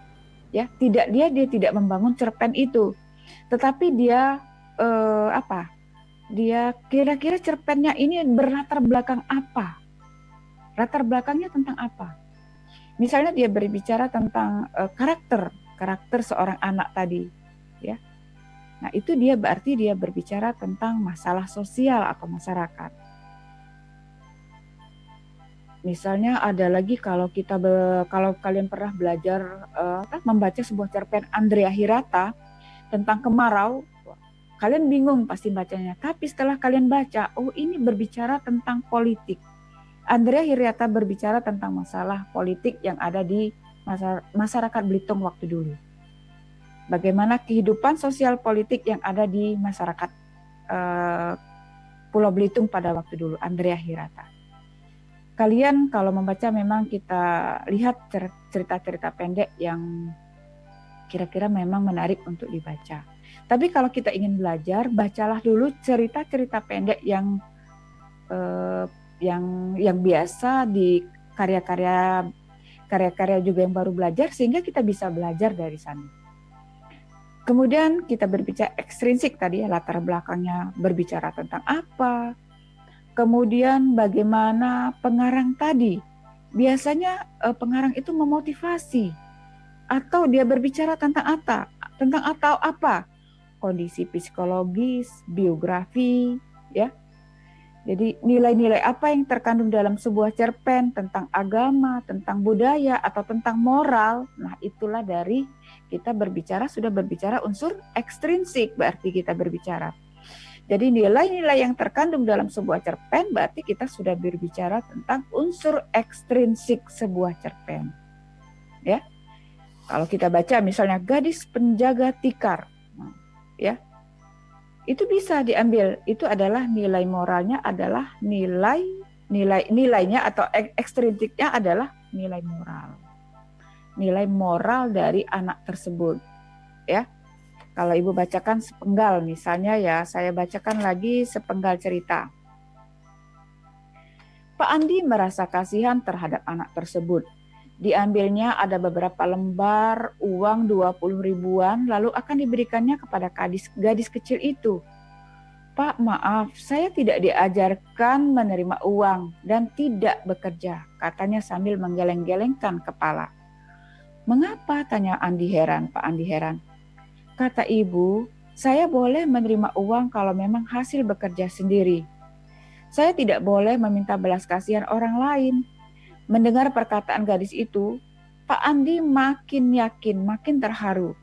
ya. Dia tidak membangun cerpen itu, tetapi dia Dia kira-kira cerpennya ini berlatar belakang apa? Latar belakangnya tentang apa? Misalnya dia berbicara tentang karakter seorang anak tadi, ya. Nah, itu berarti dia berbicara tentang masalah sosial atau masyarakat. Misalnya ada lagi kalau kalian pernah belajar membaca sebuah cerpen Andrea Hirata tentang kemarau, kalian bingung pasti bacanya. Tapi setelah kalian baca, oh ini berbicara tentang politik. Andrea Hirata berbicara tentang masalah politik yang ada di masyarakat Belitung waktu dulu. Bagaimana kehidupan sosial politik yang ada di masyarakat Pulau Belitung pada waktu dulu, Andrea Hirata. Kalian kalau membaca memang kita lihat cerita-cerita pendek yang kira-kira memang menarik untuk dibaca. Tapi kalau kita ingin belajar, bacalah dulu cerita-cerita pendek yang biasa di karya-karya juga yang baru belajar, sehingga kita bisa belajar dari sana. Kemudian kita berbicara ekstrinsik tadi ya, latar belakangnya berbicara tentang apa. Kemudian bagaimana pengarang tadi. Biasanya pengarang itu memotivasi atau dia berbicara tentang apa? Kondisi psikologis, biografi, ya. Jadi nilai-nilai apa yang terkandung dalam sebuah cerpen tentang agama, tentang budaya, atau tentang moral. Nah, itulah dari kita sudah berbicara unsur ekstrinsik, berarti kita berbicara. Jadi nilai-nilai yang terkandung dalam sebuah cerpen berarti kita sudah berbicara tentang unsur ekstrinsik sebuah cerpen. Ya. Kalau kita baca misalnya Gadis Penjaga Tikar. Nah, ya. Itu bisa diambil, itu adalah nilai moralnya adalah nilainya atau ekstrinsiknya adalah nilai moral. Nilai moral dari anak tersebut, ya. Kalau Ibu bacakan sepenggal misalnya ya, saya bacakan lagi sepenggal cerita. Pak Andi merasa kasihan terhadap anak tersebut. Diambilnya ada beberapa lembar uang 20 ribuan lalu akan diberikannya kepada gadis kecil itu. Pak, maaf, saya tidak diajarkan menerima uang dan tidak bekerja, katanya sambil menggeleng-gelengkan kepala. Mengapa? Tanya Andi heran, Pak Andi heran. Kata ibu, saya boleh menerima uang kalau memang hasil bekerja sendiri. Saya tidak boleh meminta belas kasihan orang lain. Mendengar perkataan gadis itu, Pak Andi makin yakin, makin terharu.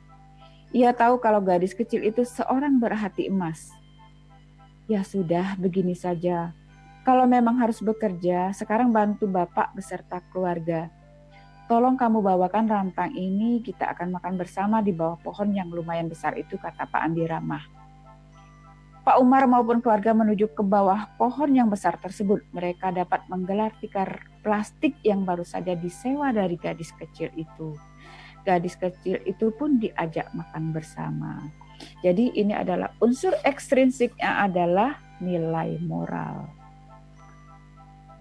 Ia tahu kalau gadis kecil itu seorang berhati emas. Ya sudah, begini saja. Kalau memang harus bekerja, sekarang bantu Bapak beserta keluarga. Tolong kamu bawakan rantang ini, kita akan makan bersama di bawah pohon yang lumayan besar itu, kata Pak Andi ramah. Pak Umar maupun keluarga menuju ke bawah pohon yang besar tersebut. Mereka dapat menggelar tikar plastik yang baru saja disewa dari gadis kecil itu. Gadis kecil itu pun diajak makan bersama. Jadi ini adalah unsur ekstrinsiknya adalah nilai moral.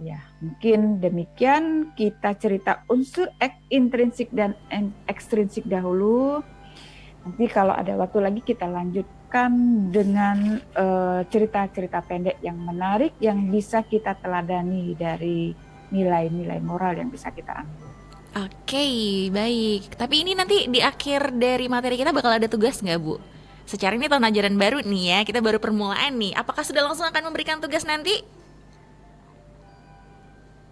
Ya, mungkin demikian kita cerita unsur intrinsik dan ekstrinsik dahulu. Nanti kalau ada waktu lagi kita lanjutkan dengan cerita-cerita pendek yang menarik yang bisa kita teladani dari nilai-nilai moral yang bisa kita ambil.
Oke, baik. Tapi ini nanti di akhir dari materi kita bakal ada tugas nggak, Bu? Secara ini tahun ajaran baru nih ya, kita baru permulaan nih. Apakah sudah langsung akan memberikan tugas nanti?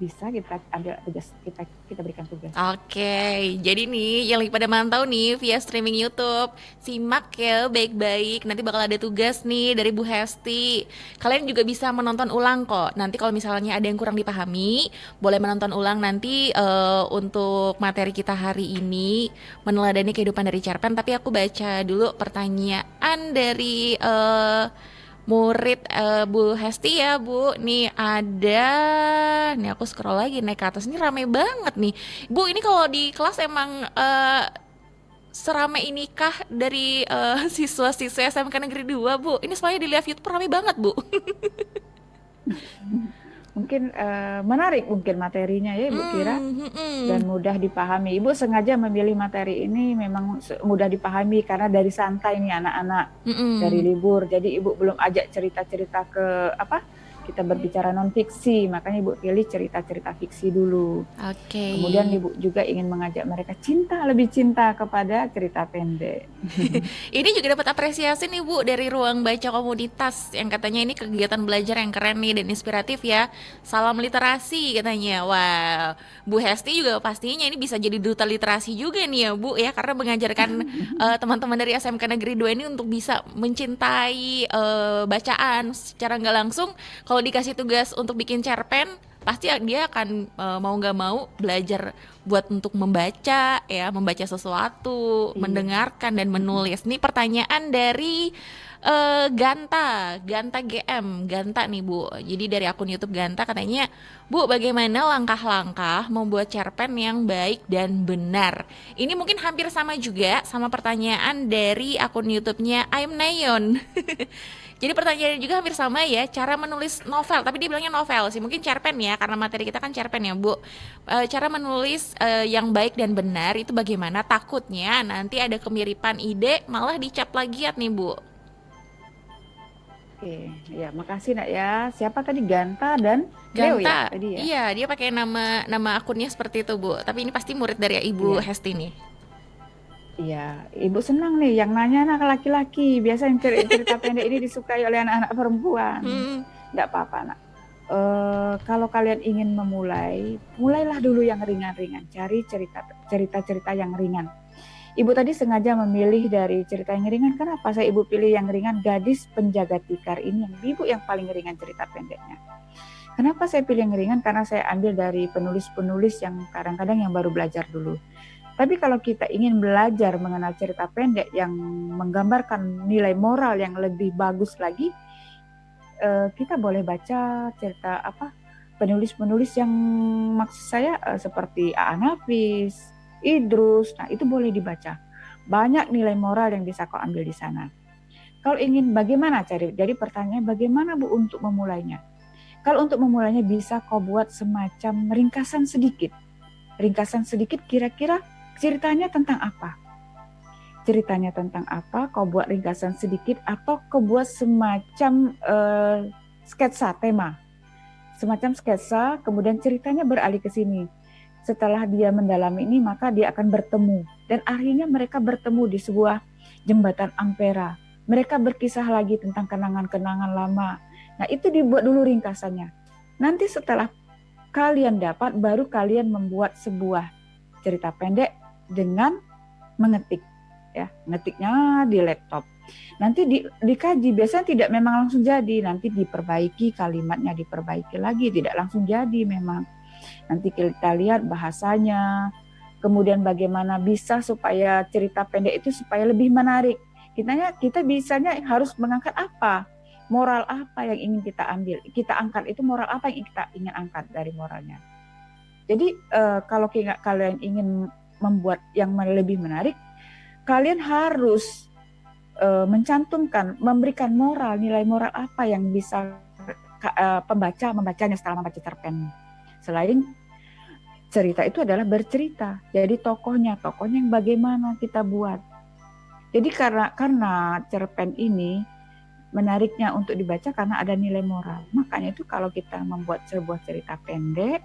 bisa kita ambil tugas, kita berikan tugas.
Oke, jadi nih yang lagi pada mantau nih via streaming YouTube, simak ya baik-baik. Nanti bakal ada tugas nih dari Bu Hesti. Kalian juga bisa menonton ulang kok. Nanti kalau misalnya ada yang kurang dipahami, boleh menonton ulang nanti untuk materi kita hari ini meneladani kehidupan dari cerpen. Tapi aku baca dulu pertanyaan dari murid Bu Hesti ya Bu. Nih ada, nih aku scroll lagi naik ke atas, ini rame banget nih Bu. Ini kalau di kelas emang serame inikah dari siswa-siswa SMK Negeri 2 Bu? Ini soalnya di live YouTube rame banget Bu.
Mungkin menarik mungkin materinya ya Ibu kira, dan mudah dipahami. Ibu sengaja memilih materi ini memang mudah dipahami karena dari santai nih anak-anak, dari libur. Jadi Ibu belum ajak cerita-cerita ke kita berbicara non fiksi, makanya Ibu pilih cerita-cerita fiksi dulu.
Oke.
Kemudian Ibu juga ingin mengajak mereka lebih cinta kepada cerita pendek.
Ini juga dapat apresiasi nih Bu dari Ruang Baca Komunitas yang katanya ini kegiatan belajar yang keren nih dan inspiratif ya. Salam literasi katanya. Wow, Bu Hesti juga pastinya ini bisa jadi duta literasi juga nih ya Bu ya, karena mengajarkan teman-teman dari SMK Negeri 2 ini untuk bisa mencintai bacaan secara nggak langsung. Kalau dikasih tugas untuk bikin cerpen, pasti dia akan mau nggak mau belajar buat untuk membaca ya, membaca sesuatu, mendengarkan dan menulis. Nih pertanyaan dari Ganta GM, Ganta nih Bu. Jadi dari akun YouTube Ganta katanya, Bu, bagaimana langkah-langkah membuat cerpen yang baik dan benar? Ini mungkin hampir sama juga sama pertanyaan dari akun YouTube-nya I'm Nayon. Jadi pertanyaannya juga hampir sama ya, cara menulis novel, tapi dia bilangnya novel sih, mungkin cerpen ya, karena materi kita kan cerpen ya Bu. Cara menulis yang baik dan benar itu bagaimana? Takutnya nanti ada kemiripan ide, malah dicap plagiat nih Bu.
Oke, ya makasih Nak ya. Siapa tadi, Ganta dan Leo ya
Ganta,
tadi ya?
iya dia pakai nama akunnya seperti itu Bu, tapi ini pasti murid dari Ibu Hesti nih.
Iya, Ibu senang nih yang nanya anak laki-laki. Biasa yang cerita pendek ini disukai oleh anak-anak perempuan. Nggak apa-apa, Nak. Kalau kalian ingin memulai, mulailah dulu yang ringan-ringan. Cari cerita-cerita yang ringan. Ibu tadi sengaja memilih dari cerita yang ringan. Kenapa saya Ibu pilih yang ringan? Gadis Penjaga Tikar ini yang Ibu yang paling ringan cerita pendeknya. Kenapa saya pilih yang ringan? Karena saya ambil dari penulis-penulis yang kadang-kadang yang baru belajar dulu. Tapi kalau kita ingin belajar mengenal cerita pendek yang menggambarkan nilai moral yang lebih bagus lagi, kita boleh baca cerita penulis-penulis yang maksud saya seperti A.A. Nafis, Idrus. Nah, itu boleh dibaca. Banyak nilai moral yang bisa kau ambil di sana. Kalau ingin bagaimana cari? Jadi pertanyaannya bagaimana Bu untuk memulainya? Kalau untuk memulainya bisa kau buat semacam ringkasan sedikit. Ringkasan sedikit kira-kira ceritanya tentang apa? Ceritanya tentang apa? Kau buat ringkasan sedikit atau kau buat semacam sketsa tema. Semacam sketsa, kemudian ceritanya beralih ke sini. Setelah dia mendalami ini, maka dia akan bertemu. Dan akhirnya mereka bertemu di sebuah jembatan Ampera. Mereka berkisah lagi tentang kenangan-kenangan lama. Nah, itu dibuat dulu ringkasannya. Nanti setelah kalian dapat, baru kalian membuat sebuah cerita pendek dengan mengetik, ya, ngetiknya di laptop. Nanti dikaji, biasanya tidak memang langsung jadi, nanti diperbaiki kalimatnya, diperbaiki lagi, tidak langsung jadi memang. Nanti kita lihat bahasanya, kemudian bagaimana bisa supaya cerita pendek itu supaya lebih menarik. Kita bisanya harus mengangkat apa? Moral apa yang ingin kita ambil? Kita angkat itu moral apa yang kita ingin angkat dari moralnya. Jadi kalau kalian ingin membuat yang lebih menarik, kalian harus mencantumkan, memberikan moral, nilai moral apa yang bisa pembaca membacanya setelah membaca cerpen. Selain cerita itu adalah bercerita, jadi tokohnya yang bagaimana kita buat. Jadi karena cerpen ini menariknya untuk dibaca karena ada nilai moral. Makanya itu kalau kita membuat sebuah cerita pendek,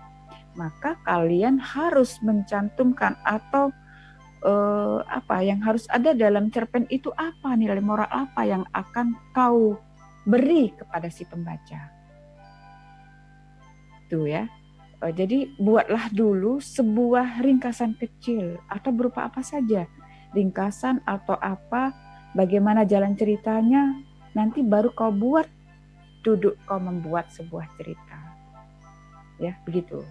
maka kalian harus mencantumkan atau yang harus ada dalam cerpen itu apa, nilai moral apa yang akan kau beri kepada si pembaca. Tuh ya. Jadi buatlah dulu sebuah ringkasan kecil atau berupa apa saja, ringkasan atau apa, bagaimana jalan ceritanya, nanti baru kau buat, duduk kau membuat sebuah cerita. Ya, begitu.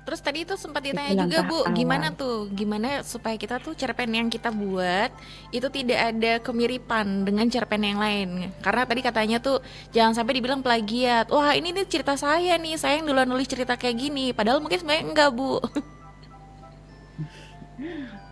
Terus tadi itu sempat ditanya
Itu
juga
langkah
Bu,
awal.
gimana supaya kita tuh cerpen yang kita buat itu tidak ada kemiripan dengan cerpen yang lain. Karena tadi katanya tuh jangan sampai dibilang plagiat. Wah ini nih cerita saya nih, saya yang duluan nulis cerita kayak gini. Padahal mungkin sebenarnya enggak Bu.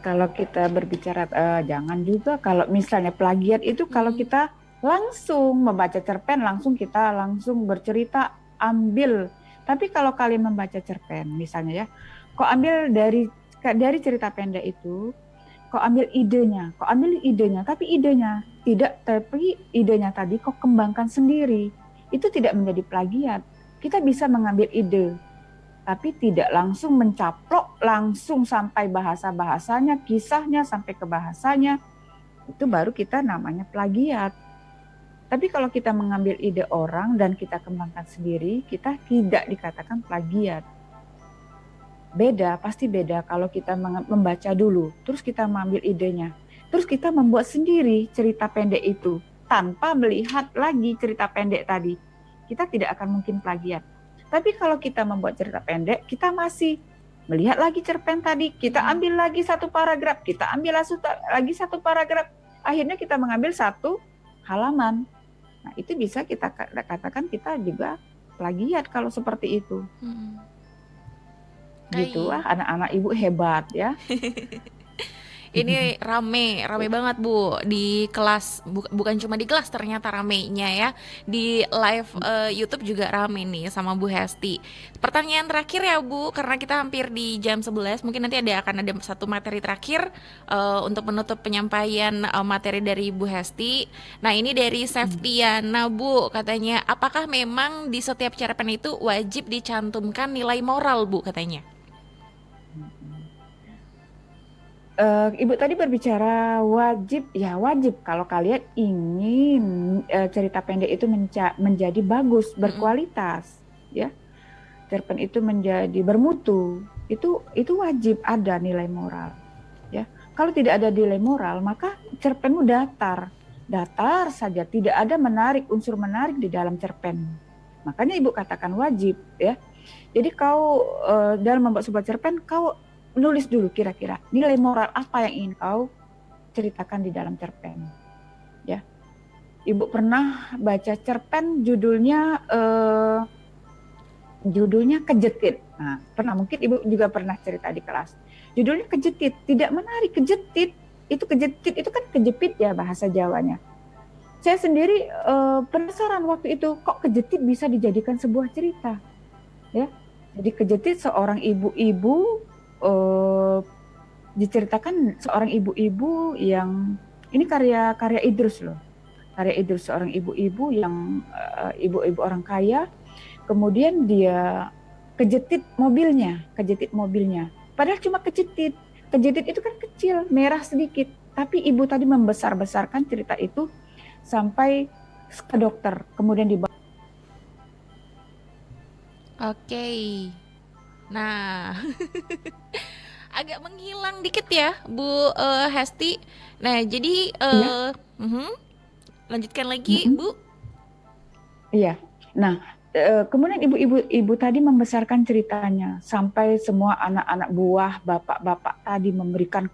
Kalau kita berbicara, jangan juga kalau misalnya plagiat itu kalau kita langsung membaca cerpen, kita langsung bercerita, ambil. Tapi kalau kalian membaca cerpen, misalnya ya, kok ambil dari cerita pendek itu, kok ambil idenya, tapi idenya tadi kok kembangkan sendiri. Itu tidak menjadi plagiat. Kita bisa mengambil ide, tapi tidak langsung mencaplok langsung sampai bahasanya, kisahnya sampai ke bahasanya. Itu baru kita namanya plagiat. Tapi kalau kita mengambil ide orang dan kita kembangkan sendiri, kita tidak dikatakan plagiat. Pasti beda kalau kita membaca dulu, terus kita mengambil idenya, terus kita membuat sendiri cerita pendek itu tanpa melihat lagi cerita pendek tadi. Kita tidak akan mungkin plagiat. Tapi kalau kita membuat cerita pendek, kita masih melihat lagi cerpen tadi, kita ambil lagi satu paragraf, lagi satu paragraf, akhirnya kita mengambil satu halaman. Nah, itu bisa kita katakan kita juga plagiat kalau seperti itu. Gitu, anak-anak ibu hebat ya.
Ini rame banget Bu di kelas, bukan cuma di kelas ternyata ramenya ya. Di live YouTube juga rame nih sama Bu Hesti. Pertanyaan terakhir ya Bu, karena kita hampir di jam 11, mungkin nanti akan ada satu materi terakhir untuk menutup penyampaian materi dari Bu Hesti. Nah ini dari Seftiana Bu, katanya apakah memang di setiap cerpen itu wajib dicantumkan nilai moral Bu katanya?
Ibu tadi berbicara wajib, ya wajib kalau kalian ingin cerita pendek itu menjadi bagus, berkualitas, ya, cerpen itu menjadi bermutu, itu wajib ada nilai moral, ya. Kalau tidak ada nilai moral, maka cerpenmu datar saja, tidak ada unsur menarik di dalam cerpen. Makanya ibu katakan wajib, ya. Jadi kau dalam membuat sebuah cerpen, kau menulis dulu kira-kira nilai moral apa yang ingin kau ceritakan di dalam cerpen. Ya, ibu pernah baca cerpen judulnya Kejetit. Nah, mungkin ibu juga pernah cerita di kelas. Judulnya Kejetit, tidak menarik. Kejetit itu kan kejepit ya bahasa Jawanya. Saya sendiri penasaran waktu itu kok kejetit bisa dijadikan sebuah cerita. Ya, jadi kejetit seorang ibu-ibu. Diceritakan seorang ibu-ibu yang ini karya Idrus loh, karya Idrus, seorang ibu-ibu yang ibu-ibu orang kaya, kemudian dia kejetit mobilnya, padahal cuma kejetit itu kan kecil, merah sedikit, tapi ibu tadi membesar-besarkan cerita itu sampai ke dokter, kemudian dibawa.
Oke. Nah, agak menghilang dikit ya, Bu Hesti. Nah, jadi lanjutkan lagi, Bu.
Iya. Nah, kemudian ibu tadi membesarkan ceritanya sampai semua anak-anak buah, bapak-bapak tadi memberikan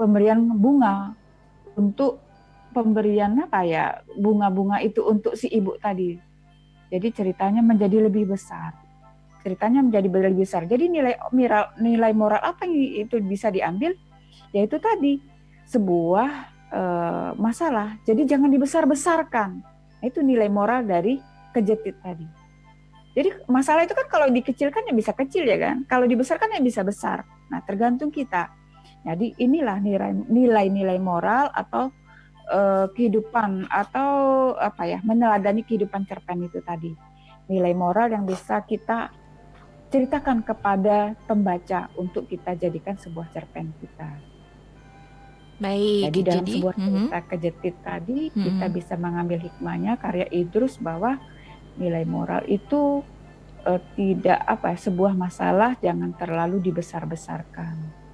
pemberian bunga untuk pemberian bunga-bunga itu untuk si ibu tadi. Jadi ceritanya menjadi lebih besar. Jadi nilai moral apa yang itu bisa diambil? Yaitu tadi sebuah masalah. Jadi jangan dibesar-besarkan. Itu nilai moral dari kejetit tadi. Jadi masalah itu kan kalau dikecilkan ya bisa kecil ya kan. Kalau dibesarkan ya bisa besar. Nah, tergantung kita. Jadi inilah nilai-nilai moral atau kehidupan atau meneladani kehidupan cerpen itu tadi. Nilai moral yang bisa kita ceritakan kepada pembaca untuk kita jadikan sebuah cerpen kita.
Baik.
Jadi dalam sebuah cerita kejetit tadi kita bisa mengambil hikmahnya karya Idrus bahwa nilai moral itu tidak sebuah masalah jangan terlalu dibesar-besarkan.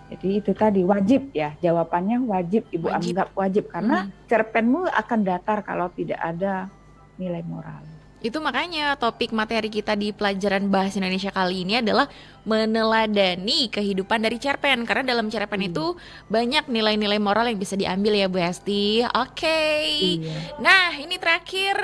Jadi itu tadi wajib ya, jawabannya wajib, Ibu
Wajib.
anggap wajib karena cerpenmu akan datar kalau tidak ada nilai moral.
Itu makanya topik materi kita di pelajaran bahasa Indonesia kali ini adalah meneladani kehidupan dari cerpen. Karena dalam cerpen itu banyak nilai-nilai moral yang bisa diambil ya Bu Hesti. Oke.
Iya.
Nah ini terakhir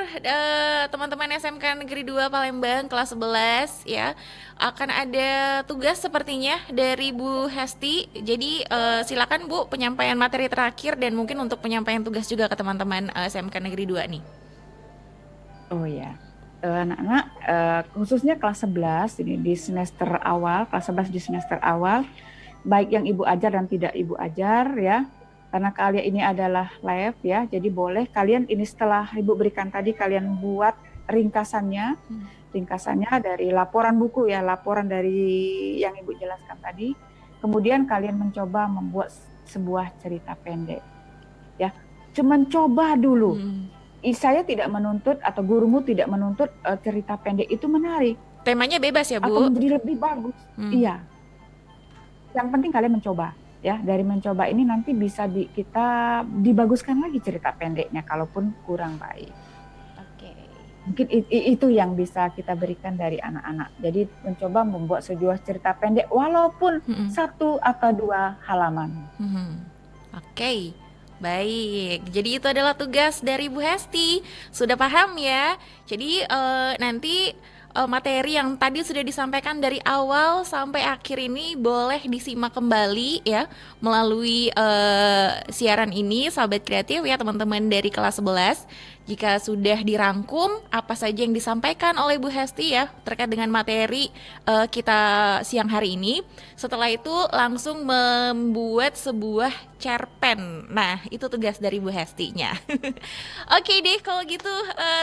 teman-teman SMK Negeri 2 Palembang kelas 11 ya. Akan ada tugas sepertinya dari Bu Hesti. Jadi silakan Bu penyampaian materi terakhir dan mungkin untuk penyampaian tugas juga ke teman-teman SMK Negeri 2 nih.
Oh ya, anak-anak khususnya kelas 11 ini di semester awal, kelas 11 di semester awal, baik yang Ibu ajar dan tidak Ibu ajar ya, karena kalian ini adalah live ya, jadi boleh kalian ini setelah Ibu berikan tadi kalian buat ringkasannya dari laporan buku ya, laporan dari yang Ibu jelaskan tadi, kemudian kalian mencoba membuat sebuah cerita pendek ya, cuman coba dulu. Saya tidak menuntut atau gurumu tidak menuntut cerita pendek itu menarik
Temanya bebas ya Bu?
atau menjadi lebih bagus. Iya. Yang penting kalian mencoba ya. Dari mencoba ini nanti bisa kita dibaguskan lagi cerita pendeknya kalaupun kurang baik.
Oke.
Mungkin itu yang bisa kita berikan dari anak-anak. Jadi mencoba membuat sebuah cerita pendek walaupun 1 atau 2 halaman.
Oke. Baik, jadi itu adalah tugas dari Bu Hesti. Sudah paham ya? Jadi nanti materi yang tadi sudah disampaikan dari awal sampai akhir ini boleh disimak kembali ya melalui siaran ini, sahabat kreatif ya teman-teman dari kelas 11. Jika sudah dirangkum apa saja yang disampaikan oleh Bu Hesti ya terkait dengan materi kita siang hari ini. Setelah itu langsung membuat sebuah cerpen. Nah itu tugas dari Bu Hestinya. Oke deh kalau gitu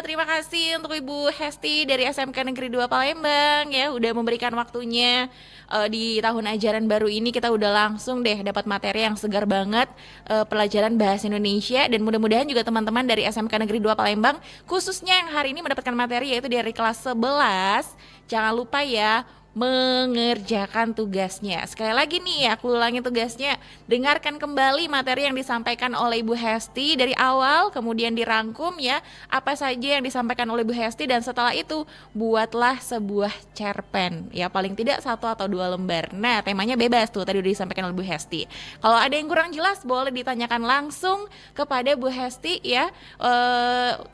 terima kasih untuk Ibu Hesti dari SMK Negeri 2 Palembang ya udah memberikan waktunya. Di tahun ajaran baru ini kita udah langsung deh dapat materi yang segar banget pelajaran bahasa Indonesia dan mudah-mudahan juga teman-teman dari SMK Negeri 2 Palembang khususnya yang hari ini mendapatkan materi yaitu dari kelas 11 jangan lupa ya mengerjakan tugasnya. Sekali lagi nih aku ulangi tugasnya, dengarkan kembali materi yang disampaikan oleh Ibu Hesti dari awal kemudian dirangkum ya apa saja yang disampaikan oleh Bu Hesti dan setelah itu buatlah sebuah cerpen ya paling tidak 1 atau 2 lembar. Nah temanya bebas tuh tadi udah disampaikan oleh Bu Hesti. Kalau ada yang kurang jelas boleh ditanyakan langsung kepada Bu Hesti ya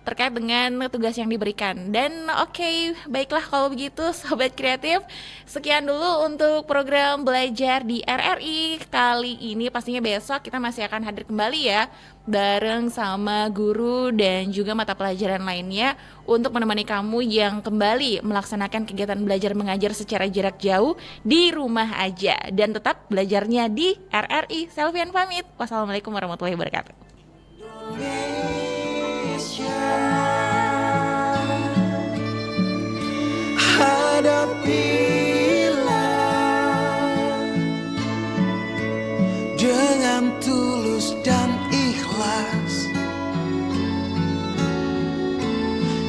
terkait dengan tugas yang diberikan. Dan oke, baiklah kalau begitu sobat kreatif. Sekian dulu untuk program belajar di RRI kali ini. Pastinya besok kita masih akan hadir kembali ya bareng sama guru dan juga mata pelajaran lainnya untuk menemani kamu yang kembali melaksanakan kegiatan belajar mengajar secara jarak jauh di rumah aja dan tetap belajarnya di RRI. Selvian pamit. Wassalamualaikum warahmatullahi wabarakatuh.
dengan tulus dan ikhlas.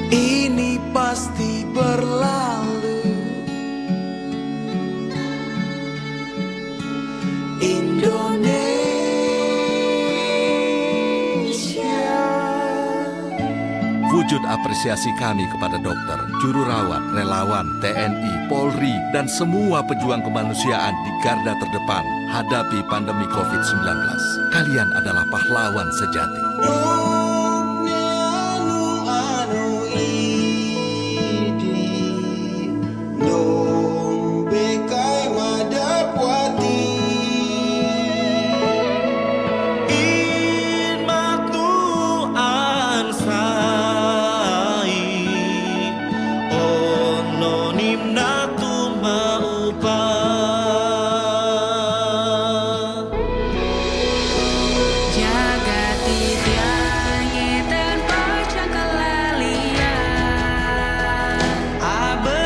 Ini pasti berlalu. Indonesia.
Wujud apresiasi kami kepada dokter, juru rawat, relawan, TNI, Polri, dan semua pejuang kemanusiaan di garda terdepan hadapi pandemi COVID-19. Kalian adalah pahlawan sejati.